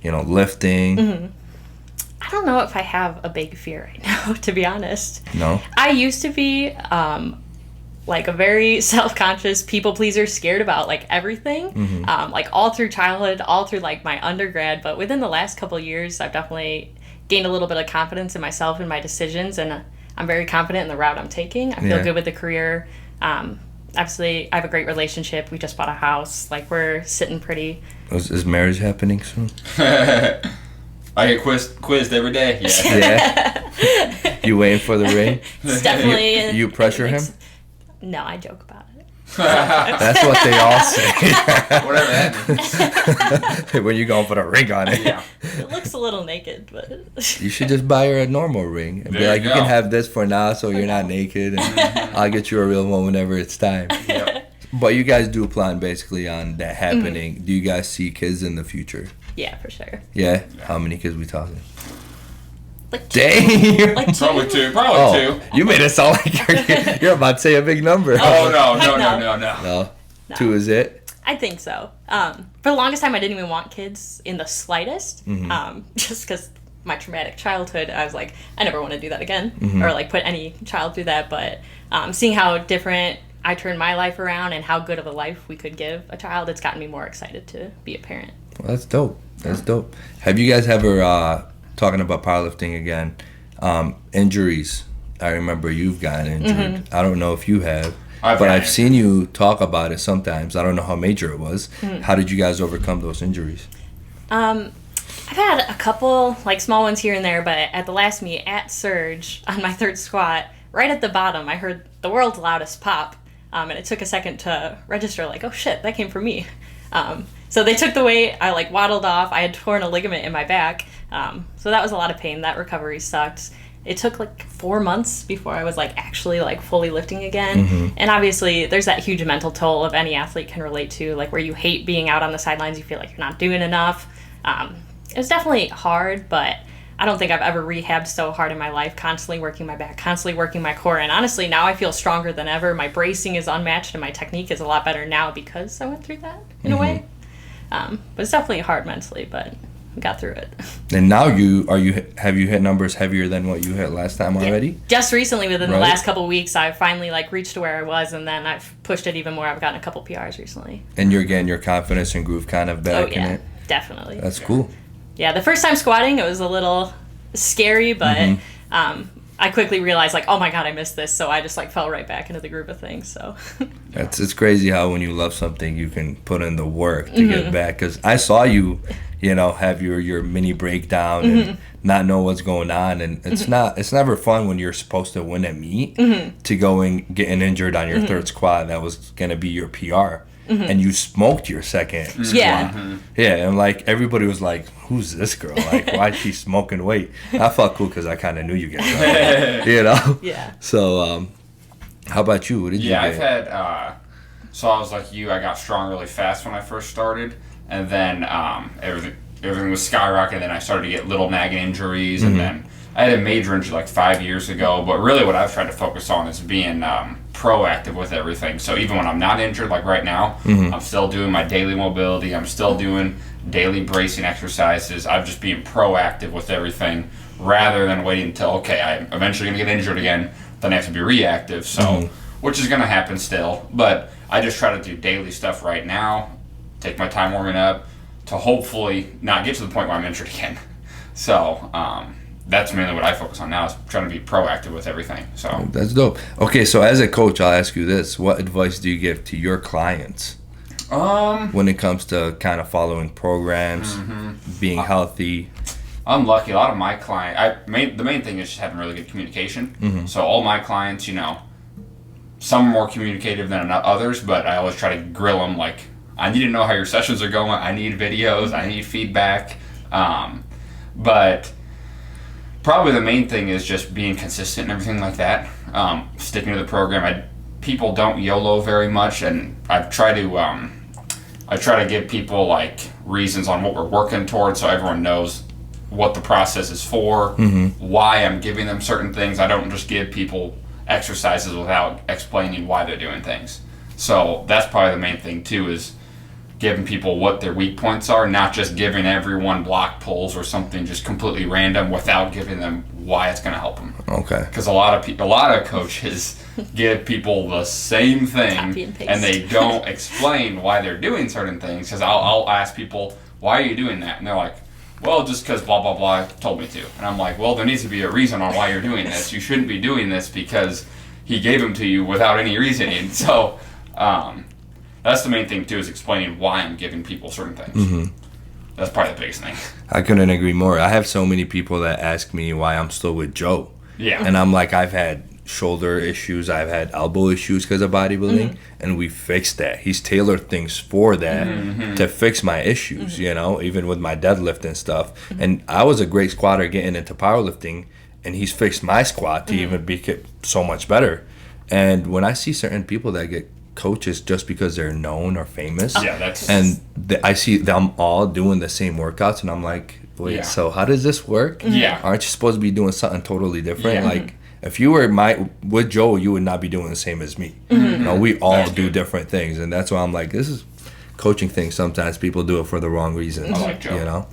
You know, lifting. I don't know if I have a big fear right now, to be honest. No? I used to be like a very self-conscious people pleaser, scared about like everything, like all through childhood, all through like my undergrad. But within the last couple of years, I've definitely gained a little bit of confidence in myself and my decisions, and I'm very confident in the route I'm taking. I feel good with the career. Obviously, I have a great relationship. We just bought a house. Like, we're sitting pretty. Is marriage happening soon? I get quizzed every day. Yeah. You waiting for the ring? It's definitely. You pressure him? No, I joke about it. That's what they all say. Whatever that means. When you going for the ring on it. Yeah. It looks a little naked, but. You should just buy her a normal ring and be like, you can have this for now, so you're not naked, and I'll get you a real one whenever it's time. Yep. But you guys do plan basically on that happening. Do you guys see kids in the future? Yeah, for sure. Yeah? How many kids we talking? Like two. Dang! Like two. Probably two. You made it sound like you're about to say a big number. Oh, no. No? 2 is it? I think so. For the longest time, I didn't even want kids in the slightest. Just because my traumatic childhood, I was like, I never want to do that again. Or like put any child through that. But seeing how different I turned my life around and how good of a life we could give a child, it's gotten me more excited to be a parent. Well, that's dope. That's dope. Have you guys ever, talking about powerlifting again, injuries? I remember you've gotten injured. I don't know if you have. I've seen you talk about it sometimes. I don't know how major it was. How did you guys overcome those injuries? I've had a couple, like, small ones here and there, but at the last meet at Surge, on my third squat, right at the bottom, I heard the world's loudest pop, and it took a second to register, like, oh shit, that came from me. So they took the weight, I, like, waddled off, I had torn a ligament in my back, so that was a lot of pain. That recovery sucked. it took like 4 months before I was like actually like fully lifting again. And obviously there's that huge mental toll of any athlete can relate to, like where you hate being out on the sidelines, you feel like you're not doing enough. It was definitely hard, but I don't think I've ever rehabbed so hard in my life, constantly working my back, constantly working my core. And honestly, now I feel stronger than ever. My bracing is unmatched and my technique is a lot better now because I went through that in a way. But it's definitely hard mentally, but we got through it. And now have you hit numbers heavier than what you hit last time already? Just recently, within the last couple of weeks, I finally like reached to where I was, and then I've pushed it even more. I've gotten a couple PRs recently. And you're getting your confidence and groove kind of back in it? Definitely. That's cool. Yeah, the first time squatting, it was a little scary, but I quickly realized, like, oh my God, I missed this. So I just, like, fell right back into the groove of things, so. It's crazy how when you love something, you can put in the work to get back. Because I saw you, have your mini breakdown and not know what's going on. And it's never fun when you're supposed to win a meet to go and getting injured on your third squat. That was going to be your PR. And you smoked your second squat. Yeah, and like everybody was like, "Who's this girl? Like, why is she smoking weight?" I felt cool because I kind of knew you guys, Yeah. So, how about you? What did you get? I've had. So I was like you. I got strong really fast when I first started, and then everything was skyrocketing. Then I started to get little nagging injuries, and then I had a major injury like 5 years ago. But really, what I've tried to focus on is being proactive with everything. So even when I'm not injured, like right now, I'm still doing my daily mobility. I'm still doing daily bracing exercises. I'm just being proactive with everything rather than waiting until, okay, I'm eventually going to get injured again, then I have to be reactive. So, which is going to happen still. But I just try to do daily stuff right now, take my time warming up to hopefully not get to the point where I'm injured again. So, that's mainly what I focus on now, is trying to be proactive with everything. So that's dope. Okay, so as a coach, I'll ask you this: what advice do you give to your clients when it comes to kind of following programs, being healthy? I'm lucky. A lot of my clients, the main thing is just having really good communication. So all my clients, some are more communicative than others, but I always try to grill them. Like, I need to know how your sessions are going. I need videos. I need feedback. But probably the main thing is just being consistent and everything like that. Sticking to the program. People don't YOLO very much, and I try to give people like reasons on what we're working towards, so everyone knows what the process is for, why I'm giving them certain things. I don't just give people exercises without explaining why they're doing things. So that's probably the main thing too, is giving people what their weak points are, not just giving everyone block pulls or something just completely random without giving them why it's going to help them. Okay. Because a lot of coaches give people the same thing and they don't explain why they're doing certain things. Because I'll ask people, why are you doing that? And they're like, well, just because blah, blah, blah told me to. And I'm like, well, there needs to be a reason on why you're doing this. You shouldn't be doing this because he gave them to you without any reasoning. So, that's the main thing, too, is explaining why I'm giving people certain things. That's probably the biggest thing. I couldn't agree more. I have so many people that ask me why I'm still with Joe. Yeah. And I'm like, I've had shoulder issues. I've had elbow issues because of bodybuilding. And we fixed that. He's tailored things for that to fix my issues, even with my deadlift and stuff. And I was a great squatter getting into powerlifting, and he's fixed my squat to even make it so much better. And when I see certain people that get coaches just because they're known or famous, I see them all doing the same workouts, and I'm like, wait, so how does this work? Aren't you supposed to be doing something totally different? Like, if you were with Joe, you would not be doing the same as me. We all do different things, and that's why I'm like, this is coaching thing. Sometimes people do it for the wrong reasons. I like Joe.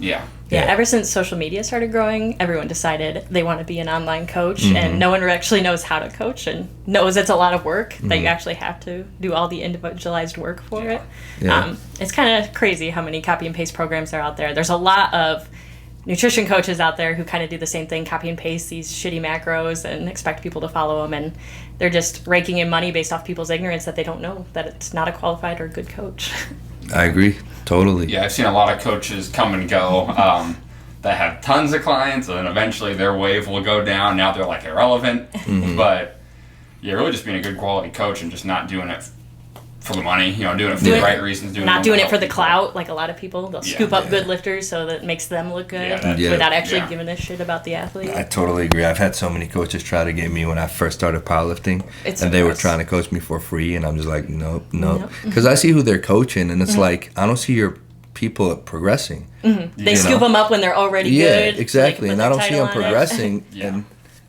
Yeah, ever since social media started growing, everyone decided they want to be an online coach, and no one actually knows how to coach and knows it's a lot of work, that you actually have to do all the individualized work for it. It's kind of crazy how many copy and paste programs are out there. There's a lot of nutrition coaches out there who kind of do the same thing, copy and paste these shitty macros and expect people to follow them, and they're just raking in money based off people's ignorance that they don't know that it's not a qualified or good coach. I agree, totally. Yeah, I've seen a lot of coaches come and go that have tons of clients, and then eventually their wave will go down. Now they're like irrelevant. But yeah, really just being a good quality coach and just not doing it for the money, you know, doing it for the right reasons. Not doing it for the clout, like a lot of people. They'll scoop up good lifters so that it makes them look good without actually giving a shit about the athlete. I totally agree. I've had so many coaches try to get me when I first started powerlifting, and they were trying to coach me for free, and I'm just like, nope. Because I see who they're coaching, and it's like, I don't see your people progressing. They scoop them up when they're already good. Yeah, exactly. Like, and I don't see them progressing. And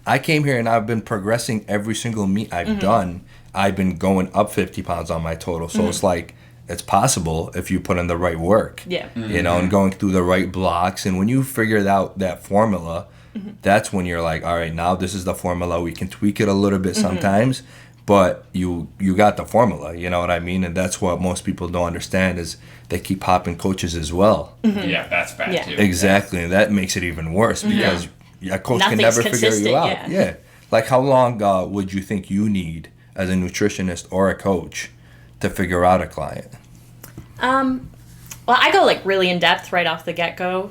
I came here, and I've been progressing every single meet I've done. I've been going up 50 pounds on my total. So it's like, it's possible if you put in the right work. Yeah. You know, and going through the right blocks. And when you figure out that formula, that's when you're like, all right, now this is the formula. We can tweak it a little bit sometimes, but you got the formula. You know what I mean? And that's what most people don't understand is they keep hopping coaches as well. Yeah, that's bad too. Exactly. And that makes it even worse because a coach can never figure you out. Yeah. Like, how long would you think you need as a nutritionist or a coach to figure out a client? Well, I go like really in depth right off the get-go.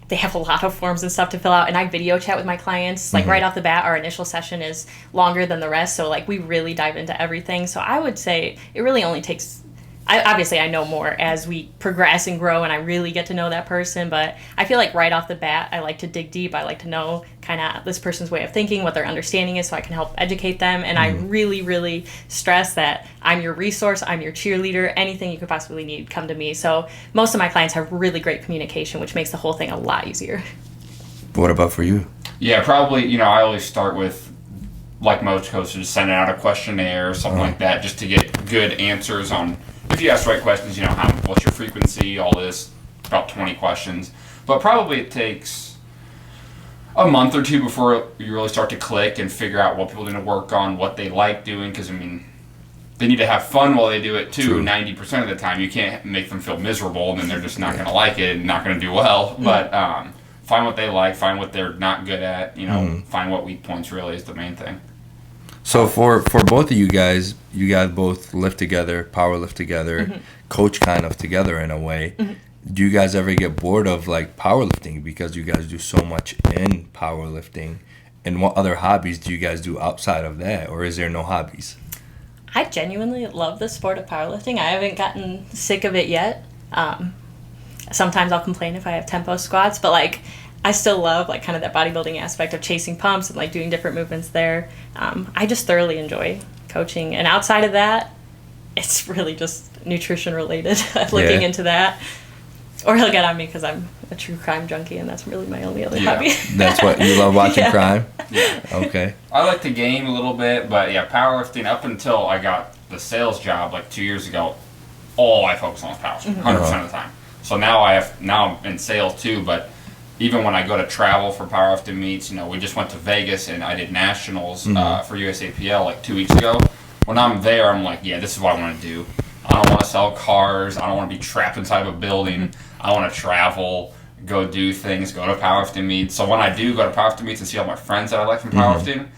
They have a lot of forms and stuff to fill out, and I video chat with my clients like right off the bat. Our initial session is longer than the rest, so like we really dive into everything. So I would say it really only takes, obviously I know more as we progress and grow and I really get to know that person, but I feel like right off the bat I like to dig deep. I like to know kind of this person's way of thinking, what their understanding is, so I can help educate them. And I really stress that I'm your resource, I'm your cheerleader. Anything you could possibly need, come to me. So most of my clients have really great communication, which makes the whole thing a lot easier. What about for you? Yeah, probably, you know, I always start with, like most coaches, sending out a questionnaire or something like that just to get good answers on, if you ask the right questions, you know, what's your frequency, all this, about 20 questions. But probably it takes a month or two before you really start to click and figure out what people need to work on, what they like doing, because, I mean, they need to have fun while they do it, too. 90% of the time. You can't make them feel miserable, and then they're just not going to like it and not going to do well. But find what they like, find what they're not good at, you know, find what weak points really is the main thing. So for both of you guys both lift together, power lift together, coach kind of together in a way. Do you guys ever get bored of like powerlifting because you guys do so much in powerlifting? And what other hobbies do you guys do outside of that, or is there no hobbies? I genuinely love the sport of powerlifting. I haven't gotten sick of it yet. Sometimes I'll complain if I have tempo squats, but like I still love like kind of that bodybuilding aspect of chasing pumps and like doing different movements there. I just thoroughly enjoy coaching, and outside of that, it's really just nutrition related. Looking into that, or he'll get on me because I'm a true crime junkie, and that's really my only other hobby. That's what you love, watching crime. Okay. I like to game a little bit, but powerlifting up until I got the sales job like 2 years ago, all I focus on is powerlifting, 100% of the time. So now I'm in sales too, but even when I go to travel for powerlifting meets, you know, we just went to Vegas and I did nationals for USAPL like 2 weeks ago. When I'm there, I'm like, this is what I want to do. I don't want to sell cars. I don't want to be trapped inside of a building. I want to travel, go do things, go to powerlifting meets. So when I do go to powerlifting meets and see all my friends that I like from powerlifting,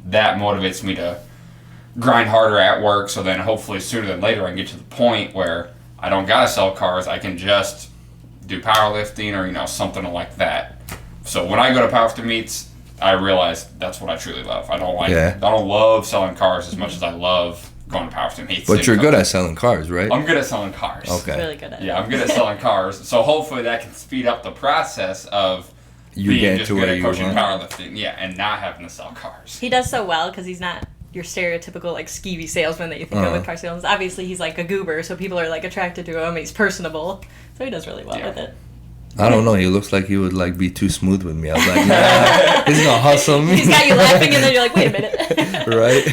that motivates me to grind harder at work. So then hopefully sooner than later I can get to the point where I don't got to sell cars. I can just do powerlifting or, you know, something like that. So when I go to powerlifting meets, I realize that's what I truly love. I don't love selling cars as much as I love going to powerlifting meets. But you're good at selling cars, right? I'm good at selling cars. Okay. Really good at it. Yeah, I'm good at selling cars. So hopefully that can speed up the process of being just good at coaching powerlifting. Yeah, and not having to sell cars. He does so well because he's not your stereotypical like skeevy salesman that you think of with car sales. Obviously he's like a goober, so people are like attracted to him. He's personable, so he does really well with it. I don't know. He looks like he would like be too smooth with me. I was like, nah, he's gonna hustle me. He's got you laughing, and then you're like, wait a minute. Right?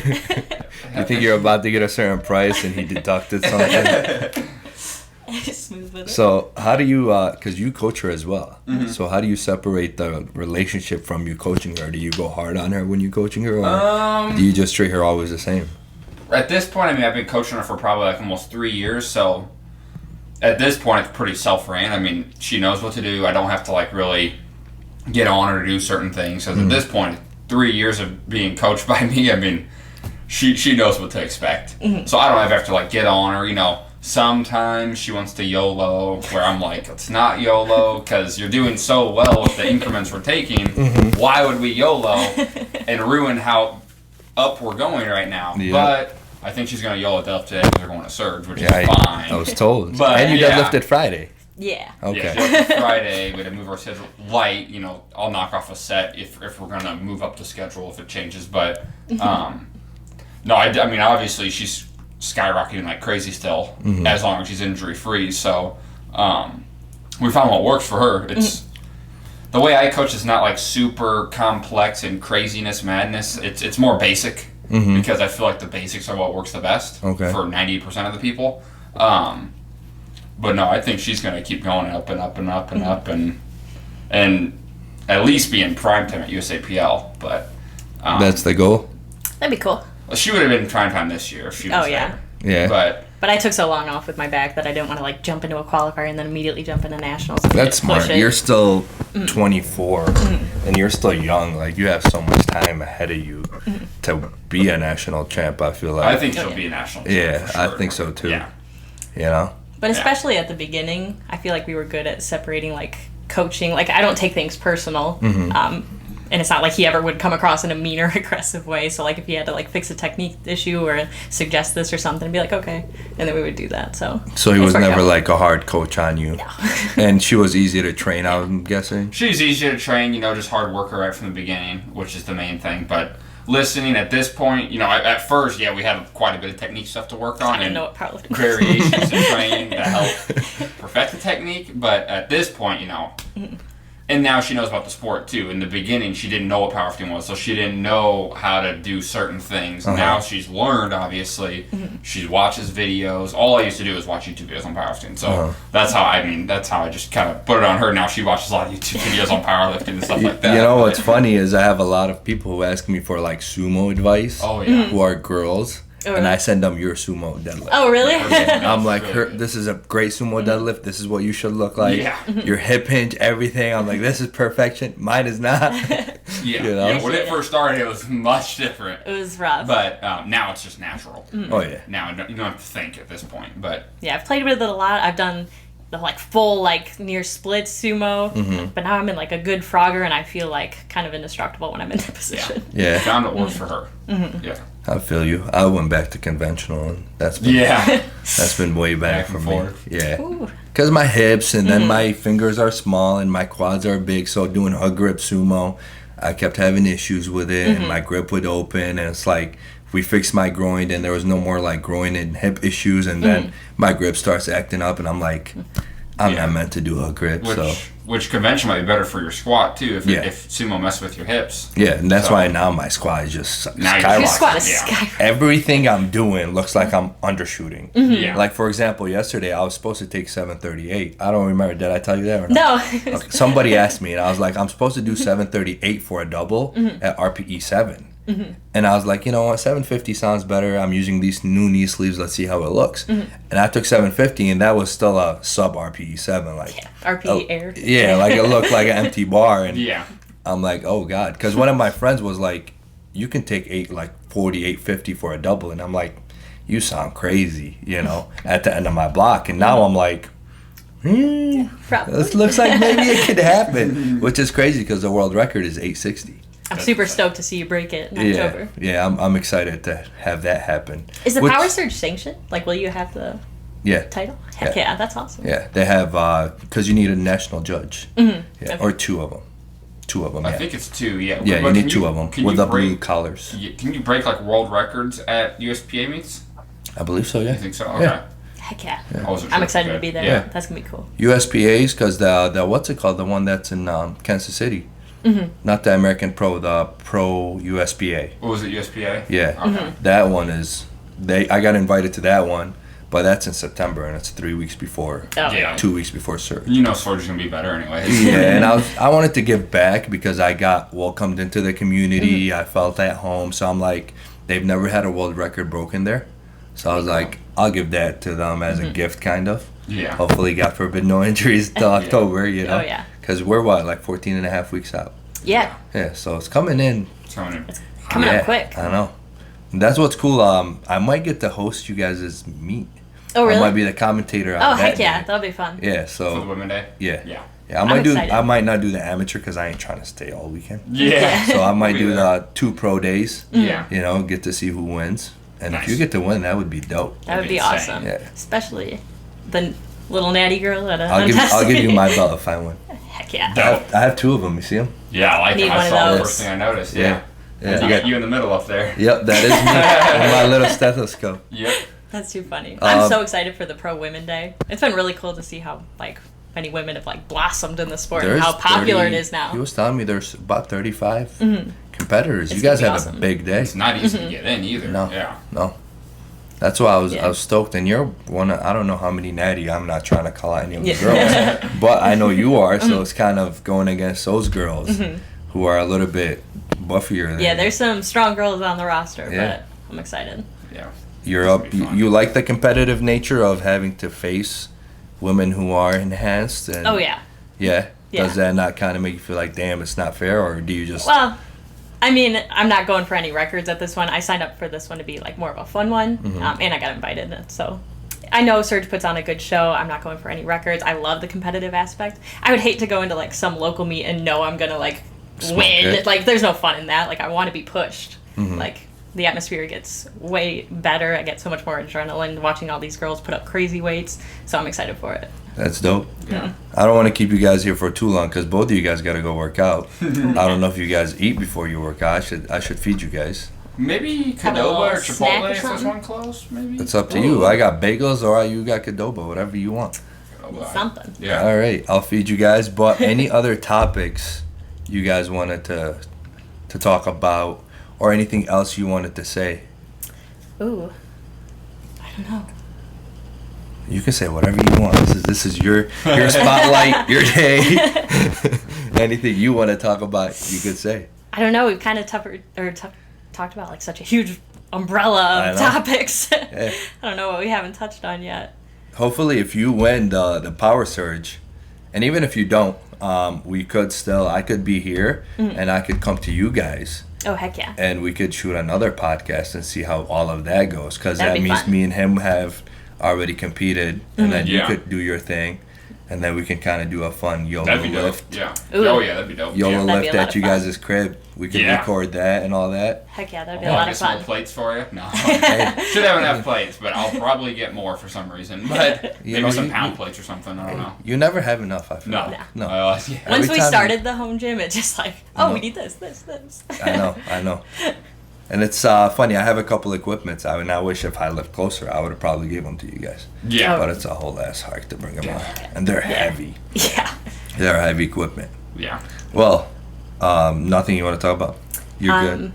You think you're about to get a certain price, and he deducted something. Smooth with it. So how do you? Because you coach her as well. So how do you separate the relationship from you coaching her? Do you go hard on her when you're coaching her, or do you just treat her always the same? At this point, I mean, I've been coaching her for probably like almost 3 years, so. At this point, it's pretty self-ran. I mean, she knows what to do. I don't have to, like, really get on her to do certain things. So at this point, 3 years of being coached by me, I mean, she knows what to expect. So I don't ever have to, like, get on her. You know, sometimes she wants to YOLO, where I'm like, it's not YOLO, because you're doing so well with the increments we're taking. Why would we YOLO and ruin how up we're going right now? But I think she's going to YOLO deadlift today because they're going to surge, which is fine. I was told. But, and you deadlifted Friday. Yeah. Okay. Yeah, Friday, we had to move our schedule light. You know, I'll knock off a set if we're going to move up the schedule if it changes. But, no, I mean, obviously she's skyrocketing like crazy still, as long as she's injury-free. So, we found what works for her. It's the way I coach is not like super complex and craziness, madness. It's more basic because I feel like the basics are what works the best for 90% of the people. But no, I think she's going to keep going up and up and up and up and at least be in prime time at USAPL. But that's the goal. That'd be cool. Well, she would have been prime time this year if she was there. Yeah. But I took so long off with my back that I didn't want to like jump into a qualifier and then immediately jump into nationals. That's smart. You're still 24 and you're still young. Like you have so much time ahead of you to be a national champ. I feel like. I think she'll be a national champ. Yeah, for sure. I think so too. Yeah. You know. But especially at the beginning, I feel like we were good at separating like coaching. Like I don't take things personal. And it's not like he ever would come across in a mean or aggressive way. So, like, if he had to, like, fix a technique issue or suggest this or something, I'd be like, okay. And then we would do that, so he was never, like, a hard coach on you? No. And she was easy to train, I'm guessing? She's easy to train, you know, just hard worker right from the beginning, which is the main thing. But listening at this point, you know, at first, yeah, we had quite a bit of technique stuff to work on. I didn't know what powerlifting was. Variations in training to help perfect the technique. But at this point, you know... And now she knows about the sport, too. In the beginning, she didn't know what powerlifting was, so she didn't know how to do certain things. Now she's learned, obviously. She watches videos. All I used to do was watch YouTube videos on powerlifting. So that's how I just kind of put it on her. Now she watches a lot of YouTube videos on powerlifting and stuff like that. You know what's funny is I have a lot of people who ask me for, like, sumo advice. Oh, yeah. Who are girls. Oh, and I send them your sumo deadlift. Oh, really? I'm like, this is a great sumo deadlift. This is what you should look like. Yeah. Your hip hinge, everything. I'm like, this is perfection. Mine is not. Yeah. You know? Yeah. When it first started, it was much different. It was rough. But now it's just natural. Oh, yeah. Now you don't have to think at this point. But yeah, I've played with it a lot. I've done the like full like near split sumo, but now I'm in like a good frogger and I feel like kind of indestructible when I'm in that position. Yeah. Found what works for her. Yeah. I feel you. I went back to conventional, and that's been way better for me. Forth. Yeah, because my hips and then my fingers are small and my quads are big. So doing hug grip sumo, I kept having issues with it, and my grip would open, and it's like we fixed my groin, and there was no more like groin and hip issues, and then my grip starts acting up, and I'm like, I'm not meant to do hug grip, Which convention might be better for your squat too if sumo messes with your hips. Yeah, and that's why now my squat is just now Your squat is skyrocketing. Everything I'm doing looks like I'm undershooting. Yeah. Like for example, yesterday I was supposed to take 738. I don't remember. Did I tell you that or not? No. Okay. Somebody asked me, and I was like, I'm supposed to do 738 for a double at RPE 7. And I was like, you know what, 750 sounds better. I'm using these new knee sleeves. Let's see how it looks. And I took 750, and that was still a sub RPE 7. Like RPE air. Yeah, like it looked like an empty bar. And Yeah. I'm like, oh God. Because one of my friends was like, you can take 850 for a double. And I'm like, you sound crazy, you know, at the end of my block. And now I'm like, this looks like maybe it could happen. Which is crazy because the world record is 860. I'm super stoked to see you break it in October. Yeah, I'm excited to have that happen. Is the Power Surge sanctioned? Like, will you have the title? Heck yeah, that's awesome. Yeah, they have, because you need a national judge. Or two of them. I think it's 2, yeah. Yeah, but you need 2 of them with the blue collars. Can you break like world records at USPA meets? I believe so, yeah. You think so? Okay. Yeah. Heck yeah. I'm excited to be there. Yeah. That's going to be cool. USPA's, because the what's it called? The one that's in Kansas City. Not the American Pro, the Pro USPA. What was it, USPA? Yeah. Okay. That one is, I got invited to that one, but that's in September, and it's 3 weeks before, 2 weeks before Surge. You know Surge is going to be better anyway. Yeah, and I wanted to give back because I got welcomed into the community. I felt at home, so I'm like, they've never had a world record broken there. So I was like, I'll give that to them as a gift, kind of. Yeah. Hopefully, God forbid, no injuries till October, you know? Oh, yeah. Because we're, like 14 and a half weeks out? Yeah. Yeah, so it's coming in. It's coming in. It's coming up quick. I know. And that's what's cool. I might get to host you guys' meet. Oh, really? I might be the commentator on Oh, that heck yeah. day. that'll be fun. Yeah, so. For the Women Day? Yeah. Yeah. Yeah, I might not do the amateur because I ain't trying to stay all weekend. Yeah. So I might do the 2 pro days. Yeah. You know, get to see who wins. And Nice. if you get to win, that would be dope. That would be insane. awesome. Yeah. Especially the little natty girl at I'll give you my belt if I win. Heck yeah. Dope. I have 2 of them. You see them? Yeah, I like Need it. one I of saw the those. first thing I noticed. Yeah. Yeah. Yeah. You got you in the middle up there. Yep, that is me. With my little stethoscope. Yep. That's too funny. I'm Um, so excited for the Pro Women Day. It's been really cool to see how like many women have like blossomed in the sport and There's how popular 30 it is now. He was telling me there's about 35 competitors. It's you guys gonna have be awesome. a big day. It's not easy to get in either. No. Yeah. No. That's why I was Yeah. stoked. And you're one of, I don't know how many natty, I'm not trying to call out any of the Yeah. girls, but I know you are, so it's kind of going against those girls who are a little bit buffier than Yeah, you. there's some strong girls on the roster, Yeah. but I'm excited. Yeah. You're It's up. gonna be fun. You like the competitive nature of having to face women who are enhanced, and Oh yeah. yeah. Yeah. Does that not kind of make you feel like, damn, it's not fair, or do you just? Well, I mean, I'm not going for any records at this one. I signed up for this one to be like more of a fun one, and I got invited. So I know Surge puts on a good show. I'm not going for any records. I love the competitive aspect. I would hate to go into like some local meet and know I'm gonna like Smoke win. it. Like, there's no fun in that. Like, I want to be pushed. Like, the atmosphere gets way better. I get so much more adrenaline watching all these girls put up crazy weights. So I'm excited for it. That's dope. Yeah. I don't want to keep you guys here for too long because both of you guys got to go work out. I don't know if you guys eat before you work out. I should feed you guys. Maybe Have a Qdoba little or snack or Chipotle if there's something? one close. Maybe. It's up to you. I got bagels or you got Qdoba, whatever you want. Qdoba. Something. Yeah. All right, I'll feed you guys. But any other topics you guys wanted to talk about, or anything else you wanted to say? Ooh. I don't know. You can say whatever you want. This is your spotlight, your day. Anything you want to talk about, you could say. I don't know. We've kind of talked about like such a huge umbrella I of know. topics. Yeah. I don't know what we haven't touched on yet. Hopefully, if you win the Power Surge, and even if you don't, we could still. I could be here, and I could come to you guys, Oh, heck yeah. and we could shoot another podcast and see how all of that goes. Because That'd that be means fun. me and him have already competed, and then you Yeah. could do your thing, and then we can kind of do a fun YOLO That'd be dope. lift. Yeah. Ooh. Oh yeah, that'd be dope. YOLO yeah. That'd be lift a lot at of you fun. guys' crib. We could Yeah. record that and all that. Heck yeah, that'd be a I'll lot get of some more fun. plates for you. No. Should have enough plates, but I'll probably get more for some reason. But You maybe know, some you- pound plates or something. I don't know. You never have enough, I feel. No. like. No. Yeah. Once Every we time- started the home gym, it's just like, we need this. I know. And it's funny. I have a couple equipments. I wish if I lived closer, I would have probably gave them to you guys. Yeah. But it's a whole ass hike to bring them on, and they're heavy. Yeah. They're heavy equipment. Yeah. Well, nothing you want to talk about. You're good.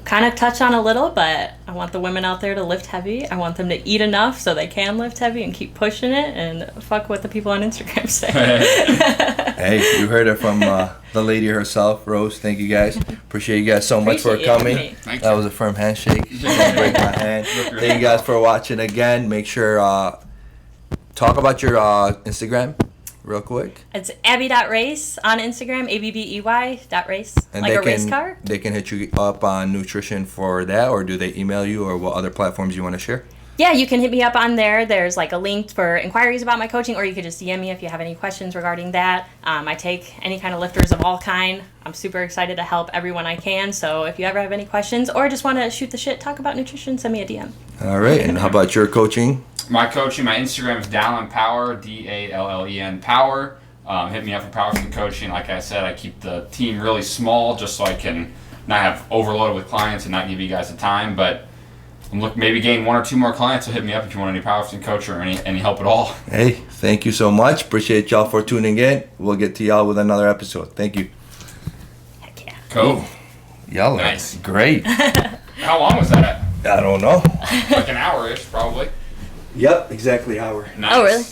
Kind of touch on a little, but I want the women out there to lift heavy. I want them to eat enough so they can lift heavy and keep pushing it, and fuck what the people on Instagram say. Hey, you heard it from the lady herself, Rose. Thank you guys. Appreciate you guys so much for Appreciate you coming. having me. Thank That you. was a firm handshake. Don't break my hand. Thank you guys for watching again. Make sure talk about your Instagram real quick. It's abby.race on Instagram, ABBEY.race, And like they a race can car. they can hit you up on Nutrition for that, or do they email you, or what other platforms you want to share? Yeah, you can hit me up on there. There's like a link for inquiries about my coaching, or you could just DM me if you have any questions regarding that. I take any kind of lifters of all kind. I'm super excited to help everyone I can. So if you ever have any questions or just want to shoot the shit, talk about nutrition, send me a DM. All right, and how about your coaching? My coaching, my Instagram is Dallin Power, DALLEN Power. Hit me up for powerlifting coaching. Like I said, I keep the team really small just so I can not have overloaded with clients and not give you guys the time. But I'm looking maybe gain 1 or 2 more clients. So hit me up if you want any powerlifting coach or any help at all. Hey, thank you so much. Appreciate y'all for tuning in. We'll get to y'all with another episode. Thank you. Heck yeah. Cool. Y'all are Nice. great. How long was that? I don't know. Like an hour-ish, probably. Yep, exactly hour. Nice. Oh, really?